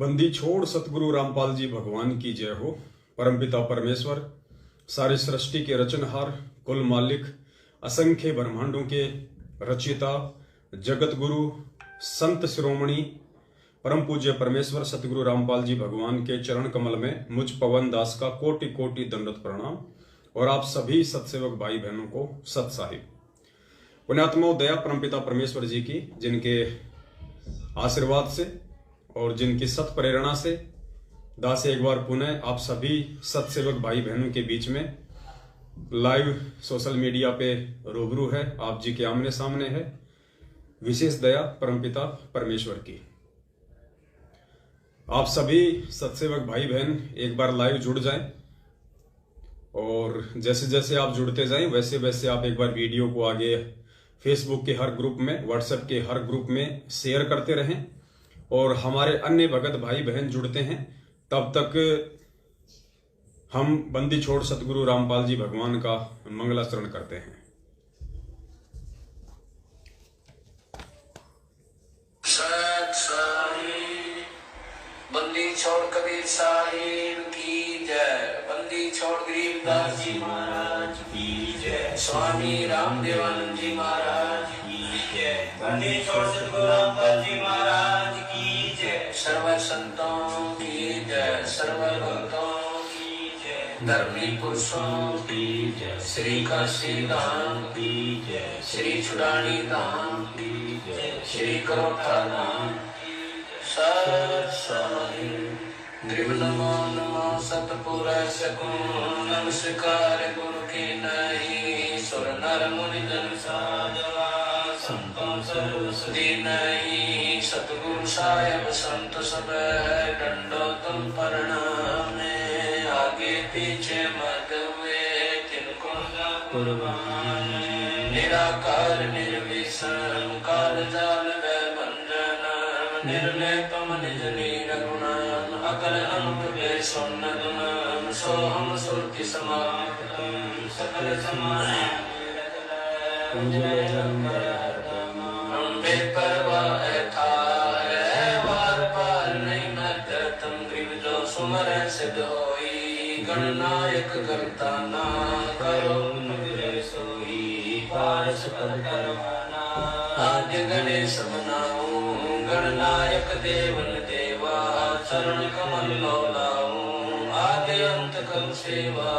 बंदी छोड़ सतगुरु रामपाल जी भगवान की जय हो। परमपिता परमेश्वर, सारी सृष्टि के रचनहार, कुल मालिक, असंख्य ब्रह्मांडों के रचयिता, जगत गुरु, संत शिरोमणि, परम पूज्य परमेश्वर सतगुरु रामपाल जी भगवान के चरण कमल में मुझ पवन दास का कोटि कोटि दंडवत प्रणाम और आप सभी सत्सेवक भाई बहनों को सत साहिब। पुण्यात्मा दया परमपिता परमेश्वर जी की, जिनके आशीर्वाद से और जिनकी सत प्रेरणा से दास एक बार पुनः आप सभी सत्सेवक भाई बहनों के बीच में लाइव सोशल मीडिया पे रूबरू है, आप जी के आमने सामने है। विशेष दया परमपिता परमेश्वर की। आप सभी सत्सेवक भाई बहन एक बार लाइव जुड़ जाएं और जैसे जैसे आप जुड़ते जाएं वैसे वैसे आप एक बार वीडियो को आगे फेसबुक के हर ग्रुप में, व्हाट्सएप के हर ग्रुप में शेयर करते रहें और हमारे अन्य भगत भाई बहन जुड़ते हैं। तब तक हम बंदी छोड़ सतगुरु रामपाल जी भगवान का मंगलाचरण करते हैं। बंदी छोड़ कबीर साहिब की जय। बंदी छोड़ गरीबदास जी महाराज की जय। स्वामी रामदेवानंद जी महाराज की जय। बंदी छोड़ सतगुरु रामपाल जी महाराज की जय। सर्व संतों की जय, सर्व भक्तों की जय, धर्मी पुरुषों की जय, श्री काशी धाम की जय, श्री चुड़ानी धाम की जय, श्री करोठा धाम नमो नमो सतपुरुष को नमस्कार गुरु की नहीं। सुर नर मुनि जन साधवा संतों सरस्वती नहीं। सतगुरु साहेब संत सब डंडो तुम प्रणाम। आगे पीछे मत हुए तिनको कुर्बान। निराकार निर्विषम काल जाल निर्णय तम निज नीर गुणान। अकल अंत वे सोन गुणान। सोहम सुरति समाप्तम सकल समान। अम्बे परवा था वार पार नहीं मत तुम ग्रीव जो सुमर सिद्ध होई। गणनायक करता ना करो निग्रह सोई। पारस पद करवाना आद्य गणेश मनाओ। गणनायक देवन देवा चरण कमल लौलाओ। आद्य अंत कम सेवा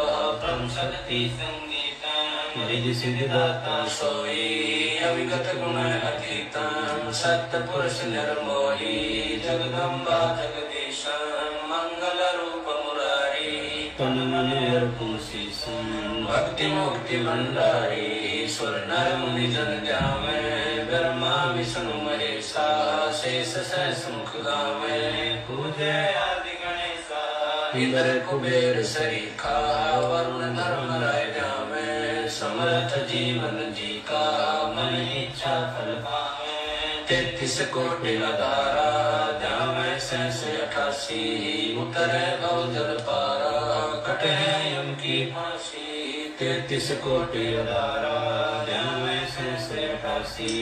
परम शक्ति संगीता। रिद्धि सिद्धि दाता सोई अविगत गुण अतीता। सत्य पुरुष निर्मोही जगदम्बा जगदीशा। मंगल रूप मुरारी तन मन अर्पण शीशम। भक्ति मुक्ति भंडारी सुर नर मुनि जन जावे। ब्रह्मा विष्णु महेशा शेष सहस मुख गावे। पूजे आदि गणेशा इंद्र कुबेर सरीखा। वरुण धर्म राय जावे। समर्थ जीवन जी का मन इच्छा फल पावे। 33 कोटि अधारा जावे सहस 88। उतरे भवजल पारा कटे यम की फांसी। 33 कोटि अधारा जावे सहस 88।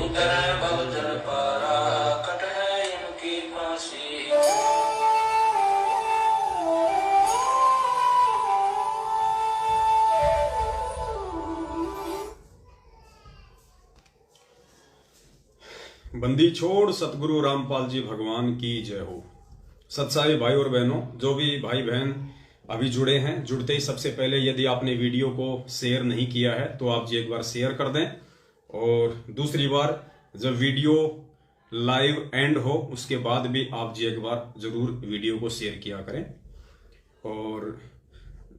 उतरे भवजल पारा कटे यम की फांसी। बंदी छोड़ सतगुरु रामपाल जी भगवान की जय हो। सत्साई भाई और बहनों, जो भी भाई बहन अभी जुड़े हैं, जुड़ते ही सबसे पहले यदि आपने वीडियो को शेयर नहीं किया है तो आप जी एक बार शेयर कर दें और दूसरी बार जब वीडियो लाइव एंड हो उसके बाद भी आप जी एक बार जरूर वीडियो को शेयर किया करें। और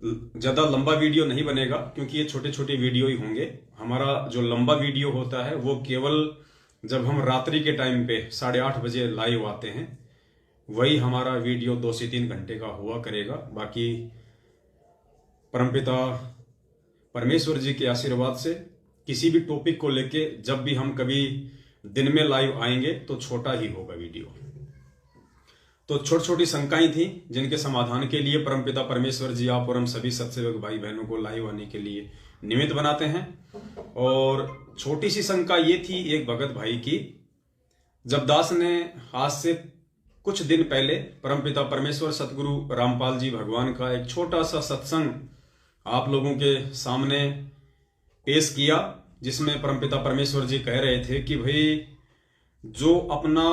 ज्यादा लंबा वीडियो नहीं बनेगा क्योंकि ये छोटे छोटे वीडियो ही होंगे। हमारा जो लंबा वीडियो होता है वो केवल जब हम रात्रि के टाइम पे 8:30 बजे लाइव आते हैं वही हमारा वीडियो 2 से 3 घंटे का हुआ करेगा। बाकी परमपिता परमेश्वर जी के आशीर्वाद से किसी भी टॉपिक को लेके जब भी हम कभी दिन में लाइव आएंगे तो छोटा ही होगा वीडियो। तो छोटी छोटी शंकाएं थी जिनके समाधान के लिए परमपिता परमेश्वर जी आप और हम सभी सत्सेवक भाई बहनों को लाइव आने के लिए निमित्त बनाते हैं। और छोटी सी शंका ये थी एक भगत भाई की, जब दास ने आज से कुछ दिन पहले परमपिता परमेश्वर सतगुरु रामपाल जी भगवान का एक छोटा सा सत्संग आप लोगों के सामने पेश किया, जिसमें परमपिता परमेश्वर जी कह रहे थे कि भाई जो अपना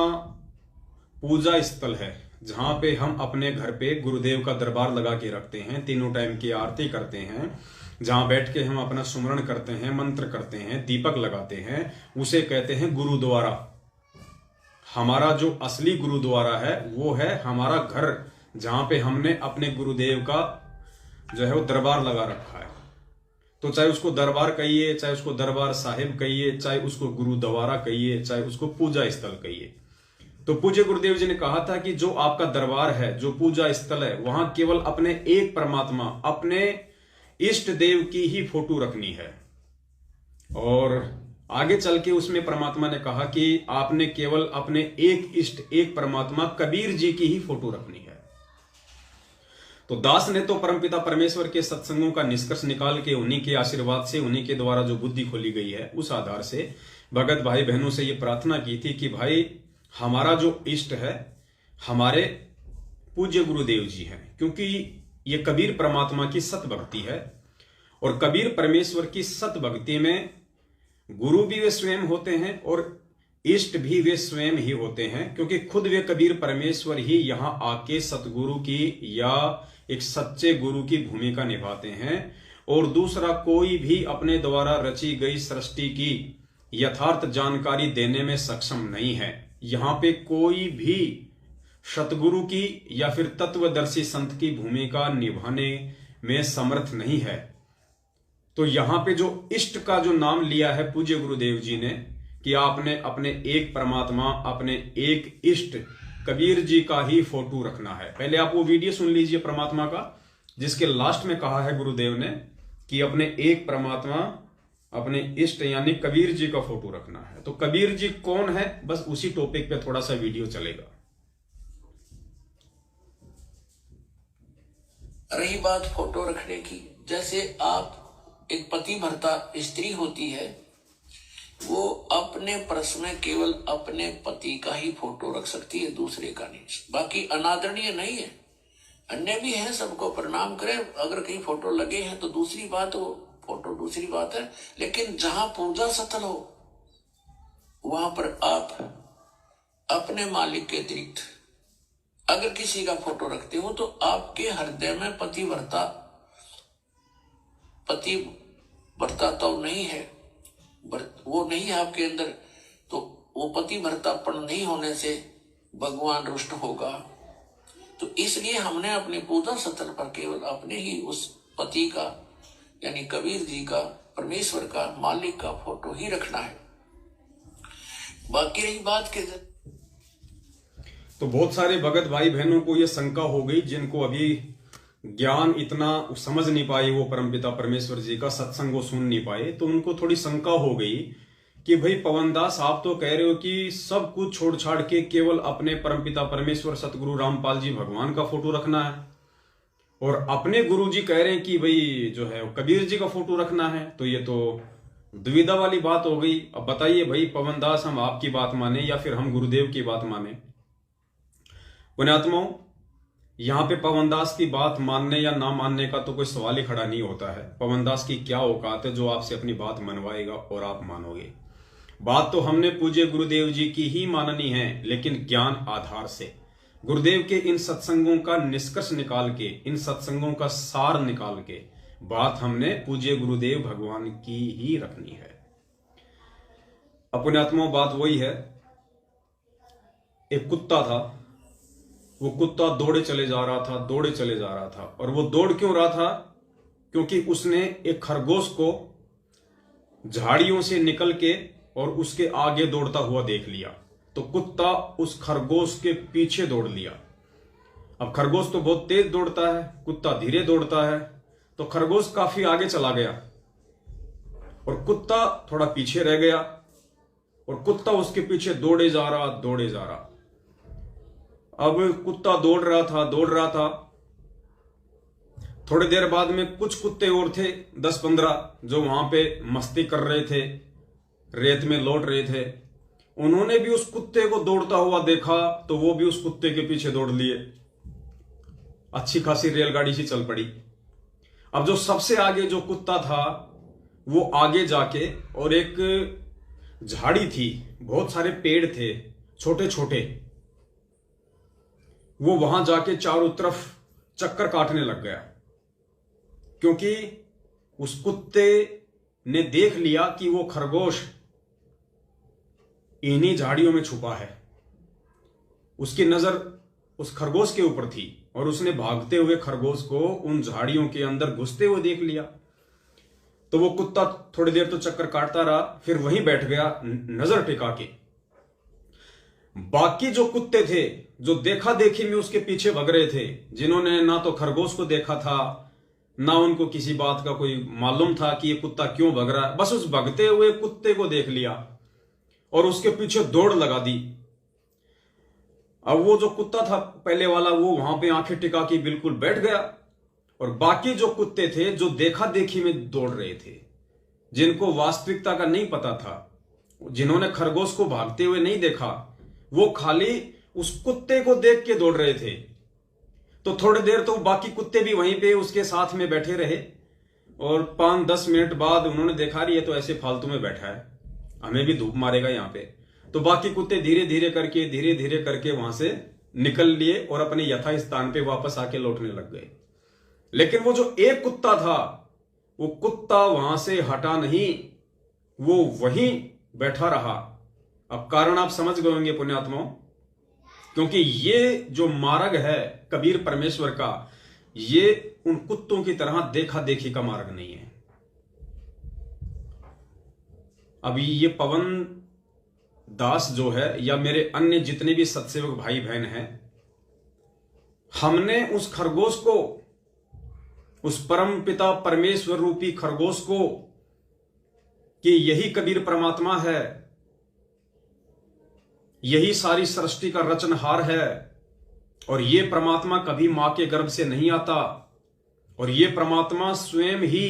पूजा स्थल है, जहां पे हम अपने घर पे गुरुदेव का दरबार लगा के रखते हैं, तीनों टाइम की आरती करते हैं, जहां बैठ के हम अपना सुमरण करते हैं, मंत्र करते हैं, दीपक लगाते हैं, उसे कहते हैं गुरुद्वारा। हमारा जो असली गुरुद्वारा है वो है हमारा घर, जहां पे हमने अपने गुरुदेव का जो है वो दरबार लगा रखा है। तो चाहे उसको दरबार कहिए, चाहे उसको दरबार साहिब कहिए, चाहे उसको गुरुद्वारा कहिए, चाहे उसको पूजा स्थल कहिए। तो पूज्य गुरुदेव जी ने कहा था कि जो आपका दरबार है, जो पूजा स्थल है, वहां केवल अपने एक परमात्मा, अपने इष्ट देव की ही फोटो रखनी है। और आगे चल के उसमें परमात्मा ने कहा कि आपने केवल अपने एक इष्ट, एक परमात्मा कबीर जी की ही फोटो रखनी है। तो दास ने तो परमपिता परमेश्वर के सत्संगों का निष्कर्ष निकाल के उन्हीं के आशीर्वाद से, उन्हीं के द्वारा जो बुद्धि खोली गई है, उस आधार से भगत भाई बहनों से ये प्रार्थना की थी कि भाई हमारा जो इष्ट है हमारे पूज्य गुरुदेव जी हैं, क्योंकि ये कबीर परमात्मा की सत भक्ति है। और कबीर परमेश्वर की सत भक्ति में गुरु भी वे स्वयं होते हैं और इष्ट भी वे स्वयं ही होते हैं, क्योंकि खुद वे कबीर परमेश्वर ही यहां आके सतगुरु की या एक सच्चे गुरु की भूमिका निभाते हैं। और दूसरा कोई भी अपने द्वारा रची गई सृष्टि की यथार्थ जानकारी देने में सक्षम नहीं है। यहां पे कोई भी सतगुरु की या फिर तत्वदर्शी संत की भूमिका निभाने में समर्थ नहीं है। तो यहां पे जो इष्ट का जो नाम लिया है पूज्य गुरुदेव जी ने कि आपने अपने एक परमात्मा, अपने एक इष्ट कबीर जी का ही फोटो रखना है। पहले आप वो वीडियो सुन लीजिए परमात्मा का, जिसके लास्ट में कहा है गुरुदेव ने कि अपने एक परमात्मा, अपने इष्ट यानी कबीर जी का फोटो रखना है। तो कबीर जी कौन है, बस उसी टॉपिक पे थोड़ा सा वीडियो चलेगा। रही बात फोटो रखने की, जैसे आप एक पति भर्ता स्त्री होती है, वो अपने पर्स में केवल अपने पति का ही फोटो रख सकती है, दूसरे का नहीं। बाकी अनादरणीय नहीं है, अन्य भी है, सबको प्रणाम करें। अगर कहीं फोटो लगे हैं तो दूसरी बात, हो फोटो दूसरी बात है, लेकिन जहां पूजा स्थल हो वहां पर आप अपने मालिक के अतिरिक्त अगर किसी का फोटो रखते हो तो आपके हृदय में पतिव्रता तो नहीं है, वो नहीं है आपके अंदर, तो वो पतिव्रतापन नहीं होने से भगवान रुष्ट होगा। तो इसलिए हमने अपनी पूजा स्थल पर केवल अपने ही उस पति का यानी कबीर जी का, परमेश्वर का, मालिक का फोटो ही रखना है। बाकी रही बात के तो बहुत सारे भगत भाई बहनों को यह शंका हो गई, जिनको अभी ज्ञान इतना समझ नहीं पाए, वो परमपिता परमेश्वर जी का सत्संग वो सुन नहीं पाए, तो उनको थोड़ी शंका हो गई कि भाई पवनदास आप तो कह रहे हो कि सब कुछ छोड़ छाड़ के केवल अपने परमपिता परमेश्वर सतगुरु रामपाल जी भगवान का फोटो रखना है, और अपने गुरु जी कह रहे हैं कि भाई जो है कबीर जी का फोटो रखना है। तो ये तो दुविधा वाली बात हो गई। अब बताइए भाई पवनदास, हम आपकी बात माने या फिर हम गुरुदेव की बात माने? पुण्यात्माओं, यहां पे पवनदास की बात मानने या ना मानने का तो कोई सवाल ही खड़ा नहीं होता है। पवनदास की क्या औकात है जो आपसे अपनी बात मनवाएगा और आप मानोगे? बात तो हमने पूज्य गुरुदेव जी की ही माननी है, लेकिन ज्ञान आधार से। गुरुदेव के इन सत्संगों का निष्कर्ष निकाल के, इन सत्संगों का सार निकाल के बात हमने पूज्य गुरुदेव भगवान की ही रखनी है। पुण्यात्माओं, बात वही है, एक कुत्ता था, वो कुत्ता दौड़े चले जा रहा था, दौड़े चले जा रहा था। और वो दौड़ क्यों रहा था? क्योंकि उसने एक खरगोश को झाड़ियों से निकल के और उसके आगे दौड़ता हुआ देख लिया। तो कुत्ता उस खरगोश के पीछे दौड़ लिया। अब खरगोश तो बहुत तेज दौड़ता है, कुत्ता धीरे दौड़ता है, तो खरगोश काफी आगे चला गया और कुत्ता थोड़ा पीछे रह गया, और कुत्ता उसके पीछे दौड़े जा रहा, दौड़े जा रहा। अब कुत्ता दौड़ रहा था। थोड़ी देर बाद में कुछ कुत्ते और थे, 10-15, जो वहां पे मस्ती कर रहे थे, रेत में लौट रहे थे। उन्होंने भी उस कुत्ते को दौड़ता हुआ देखा तो वो भी उस कुत्ते के पीछे दौड़ लिए। अच्छी खासी रेलगाड़ी सी चल पड़ी। अब जो सबसे आगे जो कुत्ता था वो आगे जाके, और एक झाड़ी थी, बहुत सारे पेड़ थे छोटे छोटे, वो वहां जाके चारों तरफ चक्कर काटने लग गया, क्योंकि उस कुत्ते ने देख लिया कि वो खरगोश इन्हीं झाड़ियों में छुपा है। उसकी नजर उस खरगोश के ऊपर थी और उसने भागते हुए खरगोश को उन झाड़ियों के अंदर घुसते हुए देख लिया। तो वो कुत्ता थोड़ी देर तो चक्कर काटता रहा, फिर वहीं बैठ गया नजर टिका के। बाकी जो कुत्ते थे जो देखा देखी में उसके पीछे भग रहे थे, जिन्होंने ना तो खरगोश को देखा था, ना उनको किसी बात का कोई मालूम था कि ये कुत्ता क्यों भग रहा है, बस उस भगते हुए कुत्ते को देख लिया और उसके पीछे दौड़ लगा दी। अब वो जो कुत्ता था पहले वाला, वो वहां पे आंखें टिका के बिल्कुल बैठ गया, और बाकी जो कुत्ते थे जो देखा देखी में दौड़ रहे थे, जिनको वास्तविकता का नहीं पता था, जिन्होंने खरगोश को भागते हुए नहीं देखा, वो खाली उस कुत्ते को देख के दौड़ रहे थे। तो थोड़ी देर तो बाकी कुत्ते भी वहीं पे उसके साथ में बैठे रहे, और 5-10 मिनट बाद उन्होंने देखा ये तो ऐसे फालतू में बैठा है, हमें भी धूप मारेगा यहाँ पे। तो बाकी कुत्ते धीरे धीरे करके वहां से निकल लिए और अपने यथा स्थान पे वापस आके लौटने लग गए। लेकिन वो जो एक कुत्ता था, वो कुत्ता वहां से हटा नहीं, वो वहीं बैठा रहा। अब कारण आप समझ गए होंगे पुण्यात्माओं, क्योंकि ये जो मार्ग है कबीर परमेश्वर का, ये उन कुत्तों की तरह देखा देखी का मार्ग नहीं है। अभी ये पवन दास जो है, या मेरे अन्य जितने भी सत्सेवक भाई बहन हैं, हमने उस खरगोश को, उस परम पिता परमेश्वर रूपी खरगोश को, कि यही कबीर परमात्मा है, यही सारी सृष्टि का रचनहार है, और ये परमात्मा कभी मां के गर्भ से नहीं आता, और ये परमात्मा स्वयं ही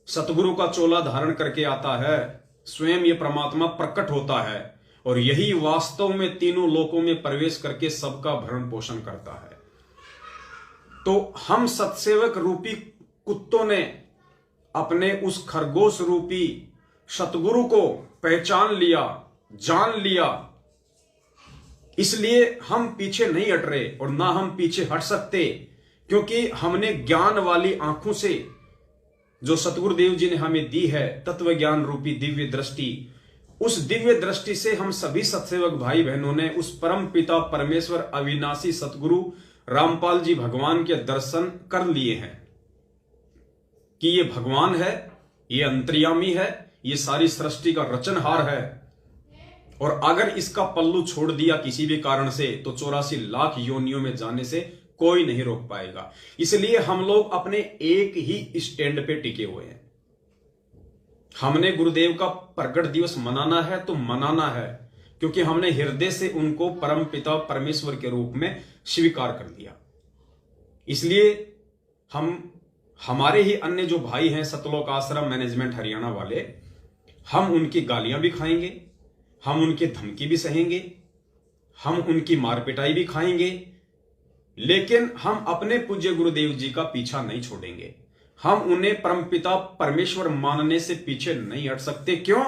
सतगुरु का चोला धारण करके आता है, स्वयं ये परमात्मा प्रकट होता है, और यही वास्तव में तीनों लोकों में प्रवेश करके सबका भरण पोषण करता है। तो हम सत्सेवक रूपी कुत्तों ने अपने उस खरगोश रूपी सतगुरु को पहचान लिया, जान लिया, इसलिए हम पीछे नहीं हट रहे और ना हम पीछे हट सकते, क्योंकि हमने ज्ञान वाली आंखों से, जो सतगुरुदेव जी ने हमें दी है तत्व ज्ञान रूपी दिव्य दृष्टि, उस दिव्य दृष्टि से हम सभी सत्सेवक भाई बहनों ने उस परम पिता परमेश्वर अविनाशी सतगुरु रामपाल जी भगवान के दर्शन कर लिए हैं कि ये भगवान है, ये अंतर्यामी है, ये सारी सृष्टि का रचनहार है, और अगर इसका पल्लू छोड़ दिया किसी भी कारण से तो 84 लाख योनियों में जाने से कोई नहीं रोक पाएगा। इसलिए हम लोग अपने एक ही स्टैंड पे टिके हुए हैं। हमने गुरुदेव का प्रकट दिवस मनाना है तो मनाना है, क्योंकि हमने हृदय से उनको परम पिता परमेश्वर के रूप में स्वीकार कर लिया। इसलिए हमारे ही अन्य जो भाई हैं सतलोक आश्रम मैनेजमेंट हरियाणा वाले, हम उनकी गालियां भी खाएंगे, हम उनके धमकी भी सहेंगे, हम उनकी मार पिटाई भी खाएंगे, लेकिन हम अपने पूज्य गुरुदेव जी का पीछा नहीं छोड़ेंगे। हम उन्हें परमपिता परमेश्वर मानने से पीछे नहीं हट सकते। क्यों?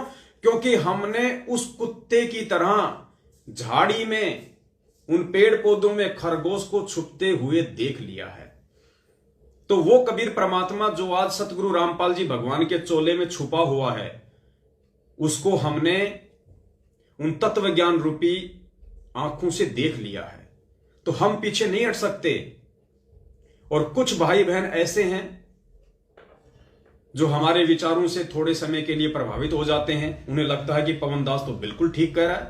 क्योंकि हमने उस कुत्ते की तरह झाड़ी में, उन पेड़ पौधों में खरगोश को छुपते हुए देख लिया है। तो वो कबीर परमात्मा जो आज सतगुरु रामपाल जी भगवान के चोले में छुपा हुआ है, उसको हमने उन तत्व ज्ञान रूपी आंखों से देख लिया है, तो हम पीछे नहीं हट सकते। और कुछ भाई बहन ऐसे हैं जो हमारे विचारों से थोड़े समय के लिए प्रभावित हो जाते हैं। उन्हें लगता है कि पवन दास तो बिल्कुल ठीक कह रहा है,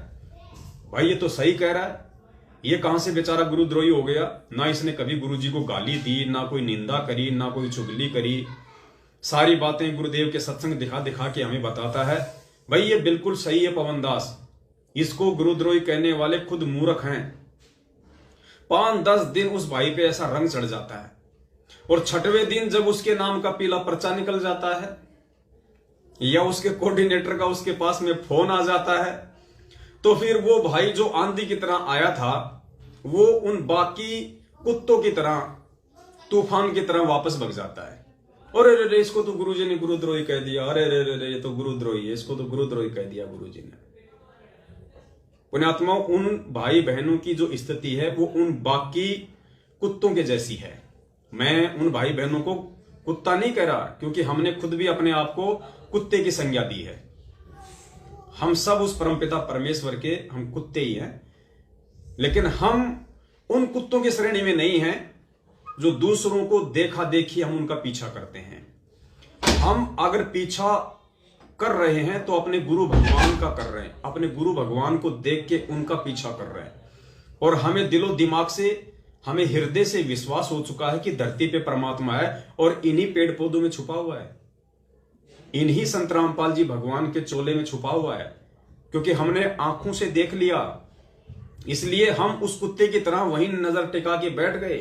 भाई ये तो सही कह रहा है, ये कहां से बेचारा गुरुद्रोही हो गया, ना इसने कभी गुरुजी को गाली दी, ना कोई निंदा करी, ना कोई चुगली करी, सारी बातें गुरुदेव के सत्संग दिखा दिखा के हमें बताता है। भाई ये बिल्कुल सही है पवन दास, इसको गुरुद्रोही कहने वाले खुद मूर्ख हैं। 5-10 दिन उस भाई पे ऐसा रंग चढ़ जाता है, और 6वें दिन जब उसके नाम का पीला पर्चा निकल जाता है, या उसके कोऑर्डिनेटर का उसके पास में फोन आ जाता है, तो फिर वो भाई जो आंधी की तरह आया था वो उन बाकी कुत्तों की तरह तूफान की तरह वापस भग जाता है। और अरे रे, इसको तो गुरुजी ने गुरुद्रोही कह दिया, अरे रे रे रे, ये तो गुरुद्रोही है, इसको तो गुरुद्रोही कह दिया गुरुजी ने। पुण्यात्माओं, उन भाई बहनों की जो स्थिति है वो उन बाकी कुत्तों के जैसी है। मैं उन भाई बहनों को कुत्ता नहीं कह रहा, क्योंकि हमने खुद भी अपने आप को कुत्ते की संज्ञा दी है। हम सब उस परमपिता परमेश्वर के हम कुत्ते ही हैं, लेकिन हम उन कुत्तों की श्रेणी में नहीं हैं जो दूसरों को देखा देखी हम उनका पीछा करते हैं। हम अगर पीछा कर रहे हैं तो अपने गुरु भगवान का कर रहे हैं, अपने गुरु भगवान को देख के उनका पीछा कर रहे हैं। और हमें दिलो दिमाग से, हमें हृदय से विश्वास हो चुका है कि धरती पे परमात्मा है और इन्हीं पेड़ पौधों में छुपा हुआ है, इन्हीं संत रामपाल जी भगवान के चोले में छुपा हुआ है, क्योंकि हमने आंखों से देख लिया। इसलिए हम उस कुत्ते की तरह वहीं नजर टिका के बैठ गए।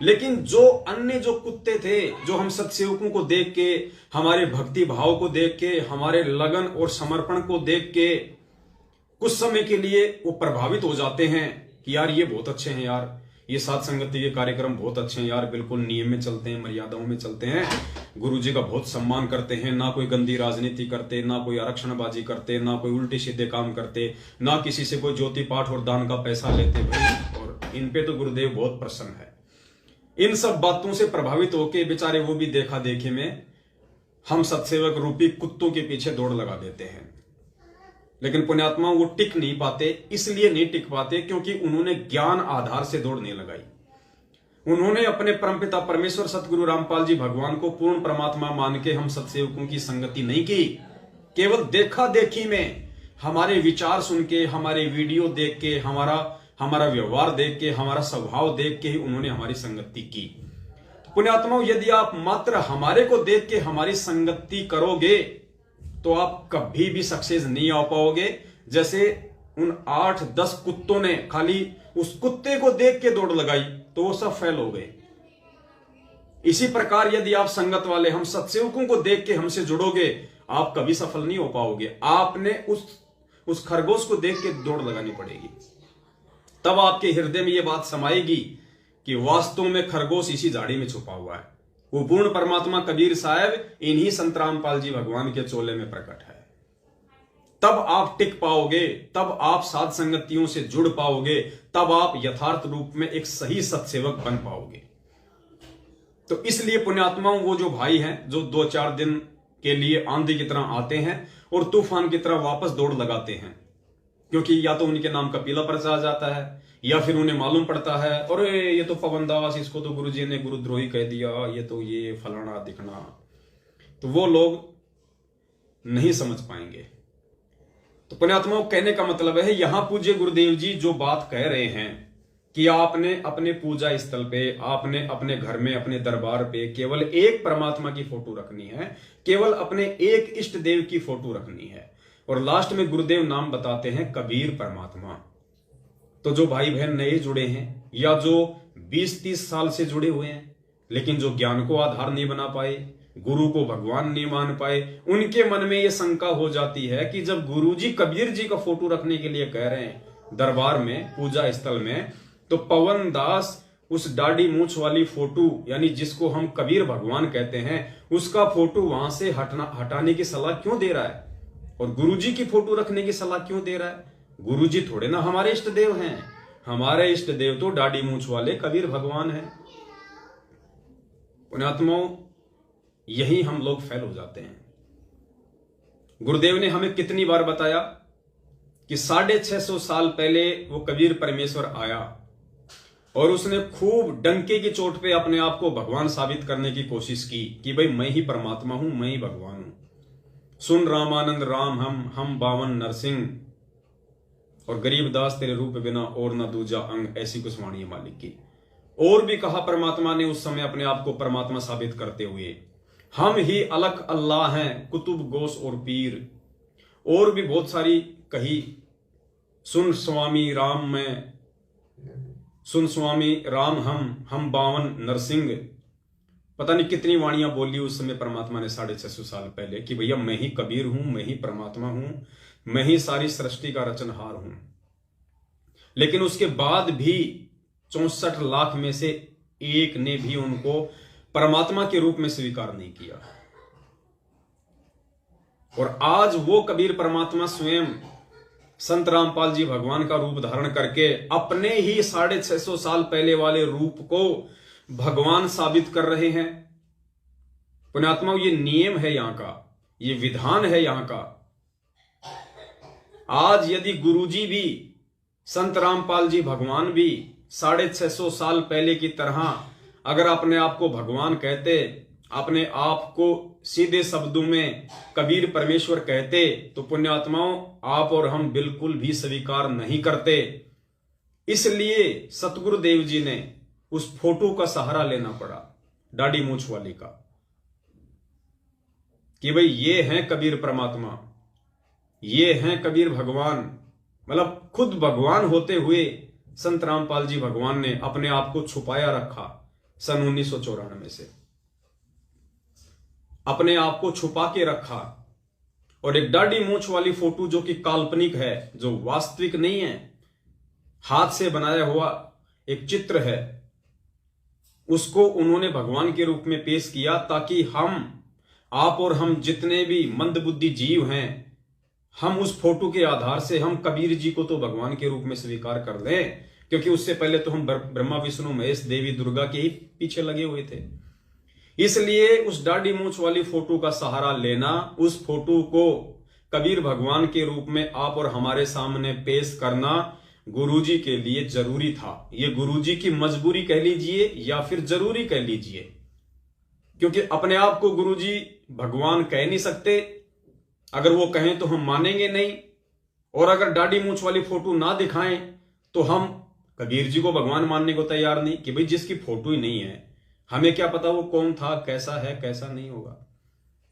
लेकिन जो अन्य जो कुत्ते थे, जो हम सत्सेवकों को देख के, हमारे भक्ति भाव को देख के, हमारे लगन और समर्पण को देख के कुछ समय के लिए वो प्रभावित हो जाते हैं कि यार ये बहुत अच्छे हैं, यार ये साथ संगति के कार्यक्रम बहुत अच्छे हैं, यार बिल्कुल नियम में चलते हैं, मर्यादाओं में चलते हैं, गुरुजी का बहुत सम्मान करते हैं, ना कोई गंदी राजनीति करते, ना कोई आरक्षणबाजी करते, ना कोई उल्टे सीधे काम करते, ना किसी से कोई ज्योति पाठ और दान का पैसा लेते भाई, और इन पे तो गुरुदेव बहुत प्रसन्न है। इन सब बातों से प्रभावित होके बेचारे वो भी देखा देखे में हम सत्सेवक रूपी कुत्तों के पीछे दौड़ लगा देते हैं। लेकिन पुण्यात्मा वो टिक नहीं पाते, इसलिए नहीं टिक पाते क्योंकि उन्होंने ज्ञान आधार से दौड़ नहीं लगाई। उन्होंने अपने परमपिता परमेश्वर सतगुरु रामपाल जी भगवान को पूर्ण परमात्मा मान के हम सत्सेवकों की संगति नहीं की। केवल देखा देखी में, हमारे विचार सुन के, हमारे वीडियो देख के, हमारा व्यवहार देख के, हमारा स्वभाव देख के ही उन्होंने हमारी संगति की। पुण्यात्माओं, यदि आप मात्र हमारे को देख के हमारी संगति करोगे तो आप कभी भी सक्सेस नहीं आ पाओगे। जैसे उन 8-10 कुत्तों ने खाली उस कुत्ते को देख के दौड़ लगाई तो वो सब फेल हो गए। इसी प्रकार यदि आप संगत वाले, हम सत्सेवकों को देख के हमसे जुड़ोगे, आप कभी सफल नहीं हो पाओगे। आपने उस खरगोश को देख के दौड़ लगानी पड़ेगी, तब आपके हृदय में यह बात समाएगी कि वास्तव में खरगोश इसी झाड़ी में छुपा हुआ है। वो पूर्ण परमात्मा कबीर साहब इन्हीं संत रामपाल जी भगवान के चोले में प्रकट है। तब आप टिक पाओगे, तब आप साध संगतियों से जुड़ पाओगे, तब आप यथार्थ रूप में एक सही सत्सेवक बन पाओगे। तो इसलिए पुण्यात्माओं, वो जो भाई हैं जो 2-4 दिन के लिए आंधी की तरह आते हैं और तूफान की तरह वापस दौड़ लगाते हैं, क्योंकि या तो उनके नाम का पीला पर्चा आ जाता है या फिर उन्हें मालूम पड़ता है अरे ये तो पवन दास, इसको तो गुरुजी ने गुरुद्रोही कह दिया, ये तो ये फलाना दिखना, तो वो लोग नहीं समझ पाएंगे। तो पुण्यात्माओं, कहने का मतलब है यहां पूज्य गुरुदेव जी जो बात कह रहे हैं कि आपने अपने पूजा स्थल पे, आपने अपने घर में, अपने दरबार पे केवल एक परमात्मा की फोटो रखनी है, केवल अपने एक इष्ट देव की फोटो रखनी है, और लास्ट में गुरुदेव नाम बताते हैं कबीर परमात्मा। तो जो भाई बहन नए जुड़े हैं या जो 20-30 साल से जुड़े हुए हैं लेकिन जो ज्ञान को आधार नहीं बना पाए, गुरु को भगवान नहीं मान पाए, उनके मन में यह शंका हो जाती है कि जब गुरुजी कबीर जी का फोटो रखने के लिए कह रहे हैं दरबार में, पूजा स्थल में, तो पवन दास उस दाढ़ी मूछ वाली फोटो, यानी जिसको हम कबीर भगवान कहते हैं, उसका फोटो वहां से हटाने की सलाह क्यों दे रहा है और गुरुजी की फोटो रखने की सलाह क्यों दे रहा है? गुरुजी थोड़े ना हमारे इष्ट देव हैं, हमारे इष्ट देव तो दाढ़ी मूछ वाले कबीर भगवान हैं। पुण्यात्माओं, यही हम लोग फेल हो जाते हैं। गुरुदेव ने हमें कितनी बार बताया कि 650 साल पहले वो कबीर परमेश्वर आया और उसने खूब डंके की चोट पे अपने आप को भगवान साबित करने की कोशिश की कि भाई मैं ही परमात्मा हूं, मैं ही भगवान हूं। सुन रामानंद राम हम बावन नरसिंह, और गरीबदास तेरे रूप बिना और न दूजा अंग, ऐसी कुछ वाणी है मालिक की। और भी कहा परमात्मा ने उस समय अपने आप को परमात्मा साबित करते हुए, हम ही अलग अल्लाह हैं, कुतुब गोस और पीर, और भी बहुत सारी कही। सुन स्वामी राम मैं, सुन स्वामी राम हम बावन नरसिंह, पता नहीं कितनी वाणियां बोली उस समय परमात्मा ने 650 साल पहले कि भैया मैं ही कबीर हूं, मैं ही परमात्मा हूं। मैं ही सारी सृष्टि का रचनहार हूं। लेकिन उसके बाद भी 64 लाख में से एक ने भी उनको परमात्मा के रूप में स्वीकार नहीं किया। और आज वो कबीर परमात्मा स्वयं संत रामपाल जी भगवान का रूप धारण करके अपने ही 650 साल पहले वाले रूप को भगवान साबित कर रहे हैं। पुण्यात्माओं, ये नियम है यहां का, ये विधान है यहां का। आज यदि गुरुजी भी, संत रामपाल जी भगवान भी 650 साल पहले की तरह अगर अपने आप को भगवान कहते, अपने आप को सीधे शब्दों में कबीर परमेश्वर कहते, तो पुण्यात्माओं आप और हम बिल्कुल भी स्वीकार नहीं करते। इसलिए सतगुरुदेव जी ने उस फोटो का सहारा लेना पड़ा, दाढ़ी मूंछ वाली का, कि भाई ये हैं कबीर परमात्मा, ये हैं कबीर भगवान। मतलब खुद भगवान होते हुए संत रामपाल जी भगवान ने अपने आप को छुपाया रखा। सन 1994 से अपने आप को छुपा के रखा। और एक दाढ़ी मूंछ वाली फोटो जो कि काल्पनिक है, जो वास्तविक नहीं है, हाथ से बनाया हुआ एक चित्र है, उसको उन्होंने भगवान के रूप में पेश किया ताकि हम, आप और हम जितने भी मंदबुद्धि जीव हैं, हम उस फोटो के आधार से हम कबीर जी को तो भगवान के रूप में स्वीकार कर लें। क्योंकि उससे पहले तो हम ब्रह्मा विष्णु महेश देवी दुर्गा के ही पीछे लगे हुए थे। इसलिए उस दाढ़ी मूंछ वाली फोटो का सहारा लेना, उस फोटो को कबीर भगवान के रूप में आप और हमारे सामने पेश करना गुरुजी के लिए जरूरी था। ये गुरुजी की मजबूरी कह लीजिए या फिर जरूरी कह लीजिए, क्योंकि अपने आप को गुरुजी भगवान कह नहीं सकते। अगर वो कहें तो हम मानेंगे नहीं, और अगर दाढ़ी मूंछ वाली फोटो ना दिखाएं तो हम कबीर जी को भगवान मानने को तैयार नहीं, कि भाई जिसकी फोटो ही नहीं है, हमें क्या पता वो कौन था, कैसा है, कैसा नहीं होगा।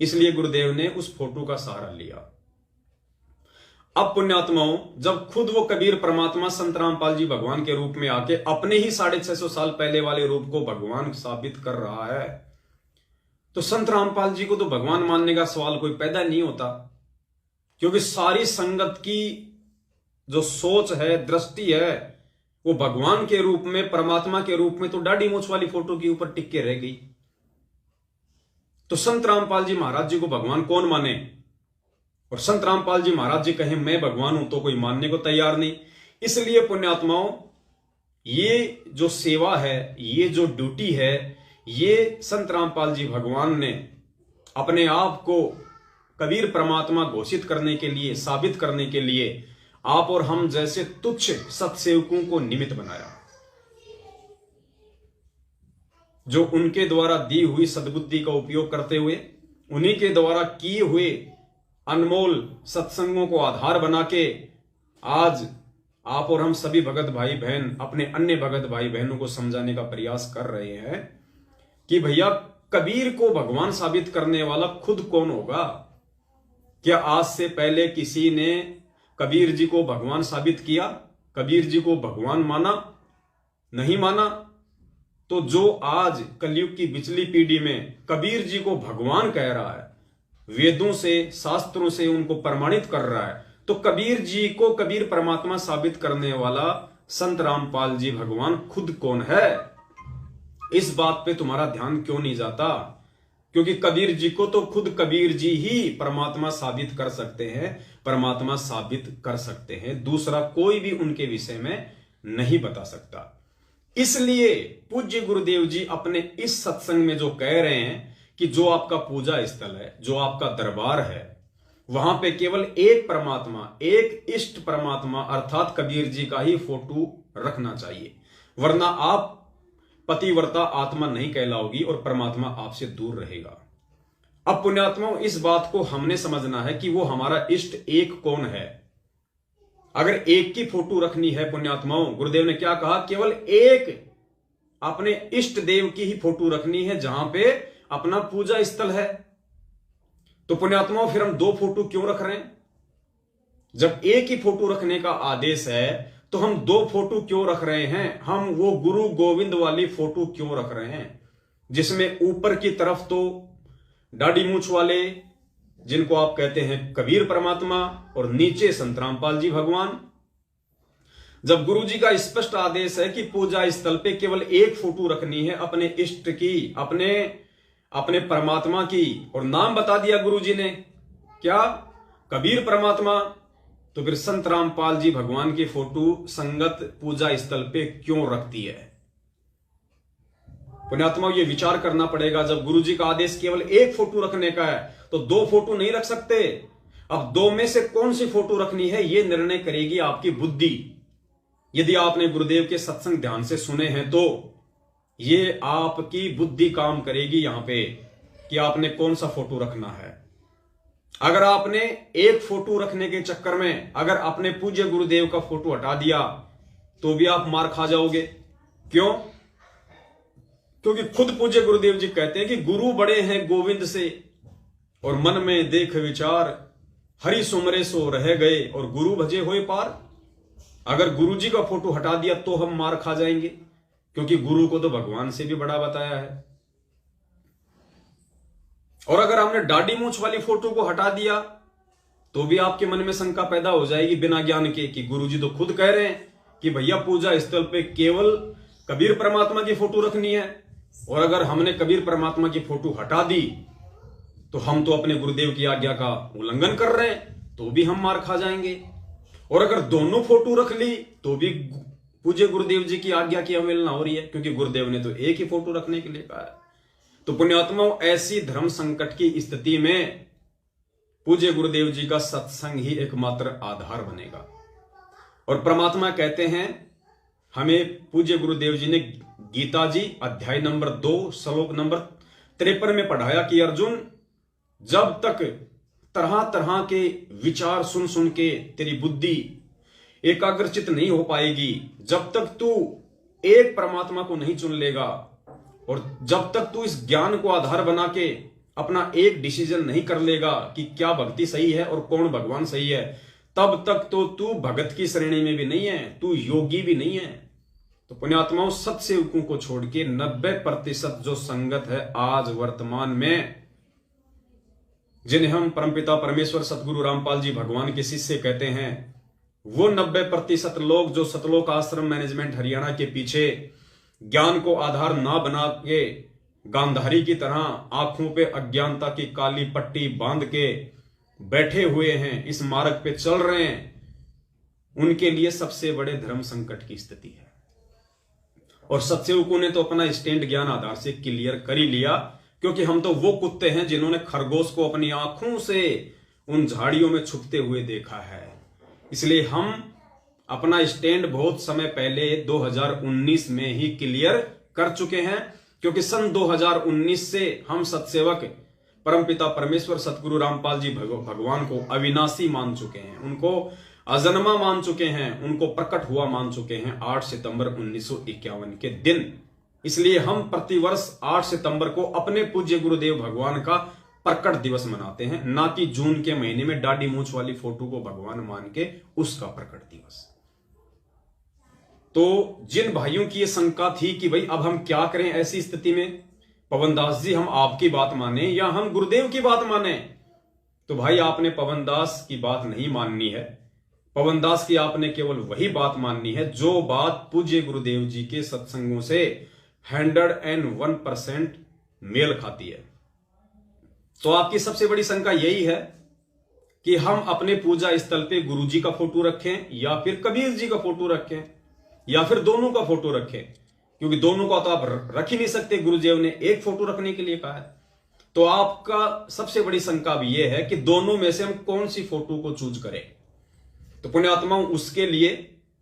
इसलिए गुरुदेव ने उस फोटो का सहारा लिया। अब पुण्यात्माओं, जब खुद वो कबीर परमात्मा संत रामपाल जी भगवान के रूप में आके अपने ही 650 साल पहले वाले रूप को भगवान साबित कर रहा है, तो संत रामपाल जी को तो भगवान मानने का सवाल कोई पैदा नहीं होता। क्योंकि सारी संगत की जो सोच है, दृष्टि है, वो भगवान के रूप में, परमात्मा के रूप में तो दाढ़ी मूंछ वाली फोटो के ऊपर टिक के रह गई। तो संत रामपाल जी महाराज जी को भगवान कौन माने? और संत रामपाल जी महाराज जी कहें मैं भगवान हूं तो कोई मानने को तैयार नहीं। इसलिए पुण्यात्माओं, ये जो सेवा है, ये जो ड्यूटी है, ये संत रामपाल जी भगवान ने अपने आप को कबीर परमात्मा घोषित करने के लिए, साबित करने के लिए आप और हम जैसे तुच्छ सत्सेवकों को निमित्त बनाया, जो उनके द्वारा दी हुई सद्बुद्धि का उपयोग करते हुए, उन्हीं के द्वारा किए हुए अनमोल सत्संगों को आधार बना के आज आप और हम सभी भगत भाई बहन अपने अन्य भगत भाई बहनों को समझाने का प्रयास कर रहे हैं कि भैया कबीर को भगवान साबित करने वाला खुद कौन होगा। क्या आज से पहले किसी ने कबीर जी को भगवान साबित किया? कबीर जी को भगवान माना? नहीं माना। तो जो आज कलयुग की पिछली पीढ़ी में कबीर जी को भगवान कह रहा है, वेदों से, शास्त्रों से उनको प्रमाणित कर रहा है, तो कबीर जी को कबीर परमात्मा साबित करने वाला संत रामपाल जी भगवान खुद कौन है? इस बात पे तुम्हारा ध्यान क्यों नहीं जाता? क्योंकि कबीर जी को तो खुद कबीर जी ही परमात्मा साबित कर सकते हैं, परमात्मा साबित कर सकते हैं, दूसरा कोई भी उनके विषय में नहीं बता सकता। इसलिए पूज्य गुरुदेव जी अपने इस सत्संग में जो कह रहे हैं कि जो आपका पूजा स्थल है, जो आपका दरबार है, वहां पे केवल एक परमात्मा, एक इष्ट परमात्मा अर्थात कबीर जी का ही फोटो रखना चाहिए, वरना आप पतिव्रता आत्मा नहीं कहलाओगी और परमात्मा आपसे दूर रहेगा। अब पुण्यात्माओं, इस बात को हमने समझना है कि वो हमारा इष्ट एक कौन है। अगर एक की फोटो रखनी है पुण्यात्माओं, गुरुदेव ने क्या कहा, केवल एक अपने इष्ट देव की ही फोटो रखनी है जहां पे अपना पूजा स्थल है। तो पुण्यात्माओं, फिर हम दो फोटो क्यों रख रहे हैं? जब एक ही फोटो रखने का आदेश है तो हम दो फोटो क्यों रख रहे हैं? हम वो गुरु गोविंद वाली फोटो क्यों रख रहे हैं, जिसमें ऊपर की तरफ तो दाढ़ी मूंछ वाले जिनको आप कहते हैं कबीर परमात्मा, और नीचे संत रामपाल जी भगवान। जब गुरु जी का स्पष्ट आदेश है कि पूजा स्थल पे केवल एक फोटो रखनी है अपने इष्ट की, अपने परमात्मा की, और नाम बता दिया गुरु जी ने क्या, कबीर परमात्मा, तो फिर संत रामपाल जी भगवान की फोटो संगत पूजा स्थल पे क्यों रखती है? पुण्यात्मा, ये विचार करना पड़ेगा। जब गुरु जी का आदेश केवल एक फोटो रखने का है तो दो फोटो नहीं रख सकते। अब दो में से कौन सी फोटो रखनी है ये निर्णय करेगी आपकी बुद्धि। यदि आपने गुरुदेव के सत्संग ध्यान से सुने हैं तो ये आपकी बुद्धि काम करेगी यहां पे कि आपने कौन सा फोटो रखना है। अगर आपने एक फोटो रखने के चक्कर में अगर अपने पूज्य गुरुदेव का फोटो हटा दिया तो भी आप मार खा जाओगे। क्यों? क्योंकि खुद पूज्य गुरुदेव जी कहते हैं कि गुरु बड़े हैं गोविंद से, और मन में देख विचार हरि सुमरे सो रह गए, और गुरु भजे होए पार। अगर गुरु जी का फोटो हटा दिया तो हम मार खा जाएंगे, क्योंकि गुरु को तो भगवान से भी बड़ा बताया है। और अगर हमने दाढ़ी मूंछ वाली फोटो को हटा दिया तो भी आपके मन में शंका पैदा हो जाएगी बिना ज्ञान के कि गुरु जी तो खुद कह रहे हैं कि भैया पूजा स्थल पे केवल कबीर परमात्मा की फोटो रखनी है, और अगर हमने कबीर परमात्मा की फोटो हटा दी तो हम तो अपने गुरुदेव की आज्ञा का उल्लंघन कर रहे हैं, तो भी हम मार खा जाएंगे। और अगर दोनों फोटो रख ली तो भी पूज्य गुरुदेव जी की आज्ञा की अवहेलना हो रही है, क्योंकि गुरुदेव ने तो एक ही फोटो रखने के लिए कहा है। तो पुण्यात्माओं, ऐसी धर्म संकट की स्थिति में पूज्य गुरुदेव जी का सत्संग ही एकमात्र आधार बनेगा। और परमात्मा कहते हैं, हमें पूज्य गुरुदेव जी ने गीता जी अध्याय नंबर 2 श्लोक नंबर 53 में पढ़ाया कि अर्जुन, जब तक तरह तरह के विचार सुन सुन के तेरी बुद्धि एकाग्रचित नहीं हो पाएगी, जब तक तू एक परमात्मा को नहीं चुन लेगा, और जब तक तू इस ज्ञान को आधार बना के अपना एक डिसीजन नहीं कर लेगा कि क्या भक्ति सही है और कौन भगवान सही है, तब तक तो तू भगत की श्रेणी में भी नहीं है, तू योगी भी नहीं है। तो पुण्यात्माओं, सत्सेवकों को छोड़ के 90% जो संगत है आज वर्तमान में, जिन्हें हम परमपिता परमेश्वर सतगुरु रामपाल जी भगवान के शिष्य कहते हैं, वो 90% लोग जो सतलोक आश्रम मैनेजमेंट हरियाणा के पीछे ज्ञान को आधार ना बना के गांधारी की तरह आंखों पे अज्ञानता की काली पट्टी बांध के बैठे हुए हैं, इस मार्ग पे चल रहे हैं, उनके लिए सबसे बड़े धर्म संकट की स्थिति है। और सत्सेवकों ने तो अपना स्टैंड ज्ञान आधार से क्लियर कर ही लिया, क्योंकि हम तो वो कुत्ते हैं जिन्होंने खरगोश को अपनी आंखों से उन झाड़ियों में छुपते हुए देखा है। इसलिए हम अपना स्टैंड बहुत समय पहले 2019 में ही क्लियर कर चुके हैं, क्योंकि सन 2019 से हम सत्सेवक परमपिता परमेश्वर सतगुरु रामपाल जी भगवान को अविनाशी मान चुके हैं, उनको अजन्मा मान चुके हैं, उनको प्रकट हुआ मान चुके हैं 8 सितंबर 1951 के दिन। इसलिए हम प्रतिवर्ष 8 सितंबर को अपने पूज्य गुरुदेव भगवान का प्रकट दिवस मनाते हैं, ना कि जून के महीने में दाढ़ी मूंछ वाली फोटो को भगवान मान के उसका प्रकट दिवस। तो जिन भाइयों की यह शंका थी कि भाई अब हम क्या करें ऐसी स्थिति में, पवनदास जी हम आपकी बात माने या हम गुरुदेव की बात माने, तो भाई आपने पवनदास की बात नहीं माननी है। पवनदास की आपने केवल वही बात माननी है जो बात पूज्य गुरुदेव जी के सत्संगों से 101% मेल खाती है। तो आपकी सबसे बड़ी शंका यही है कि हम अपने पूजा स्थल पे गुरु जी का फोटो रखें या फिर कबीर जी का फोटो रखें या फिर दोनों का फोटो रखें, क्योंकि दोनों का तो आप रख ही नहीं सकते, गुरुदेव ने एक फोटो रखने के लिए कहा है। तो आपका सबसे बड़ी शंका भी यह है कि दोनों में से हम कौन सी फोटो को चूज करें। तो पुण्यात्माओं, उसके लिए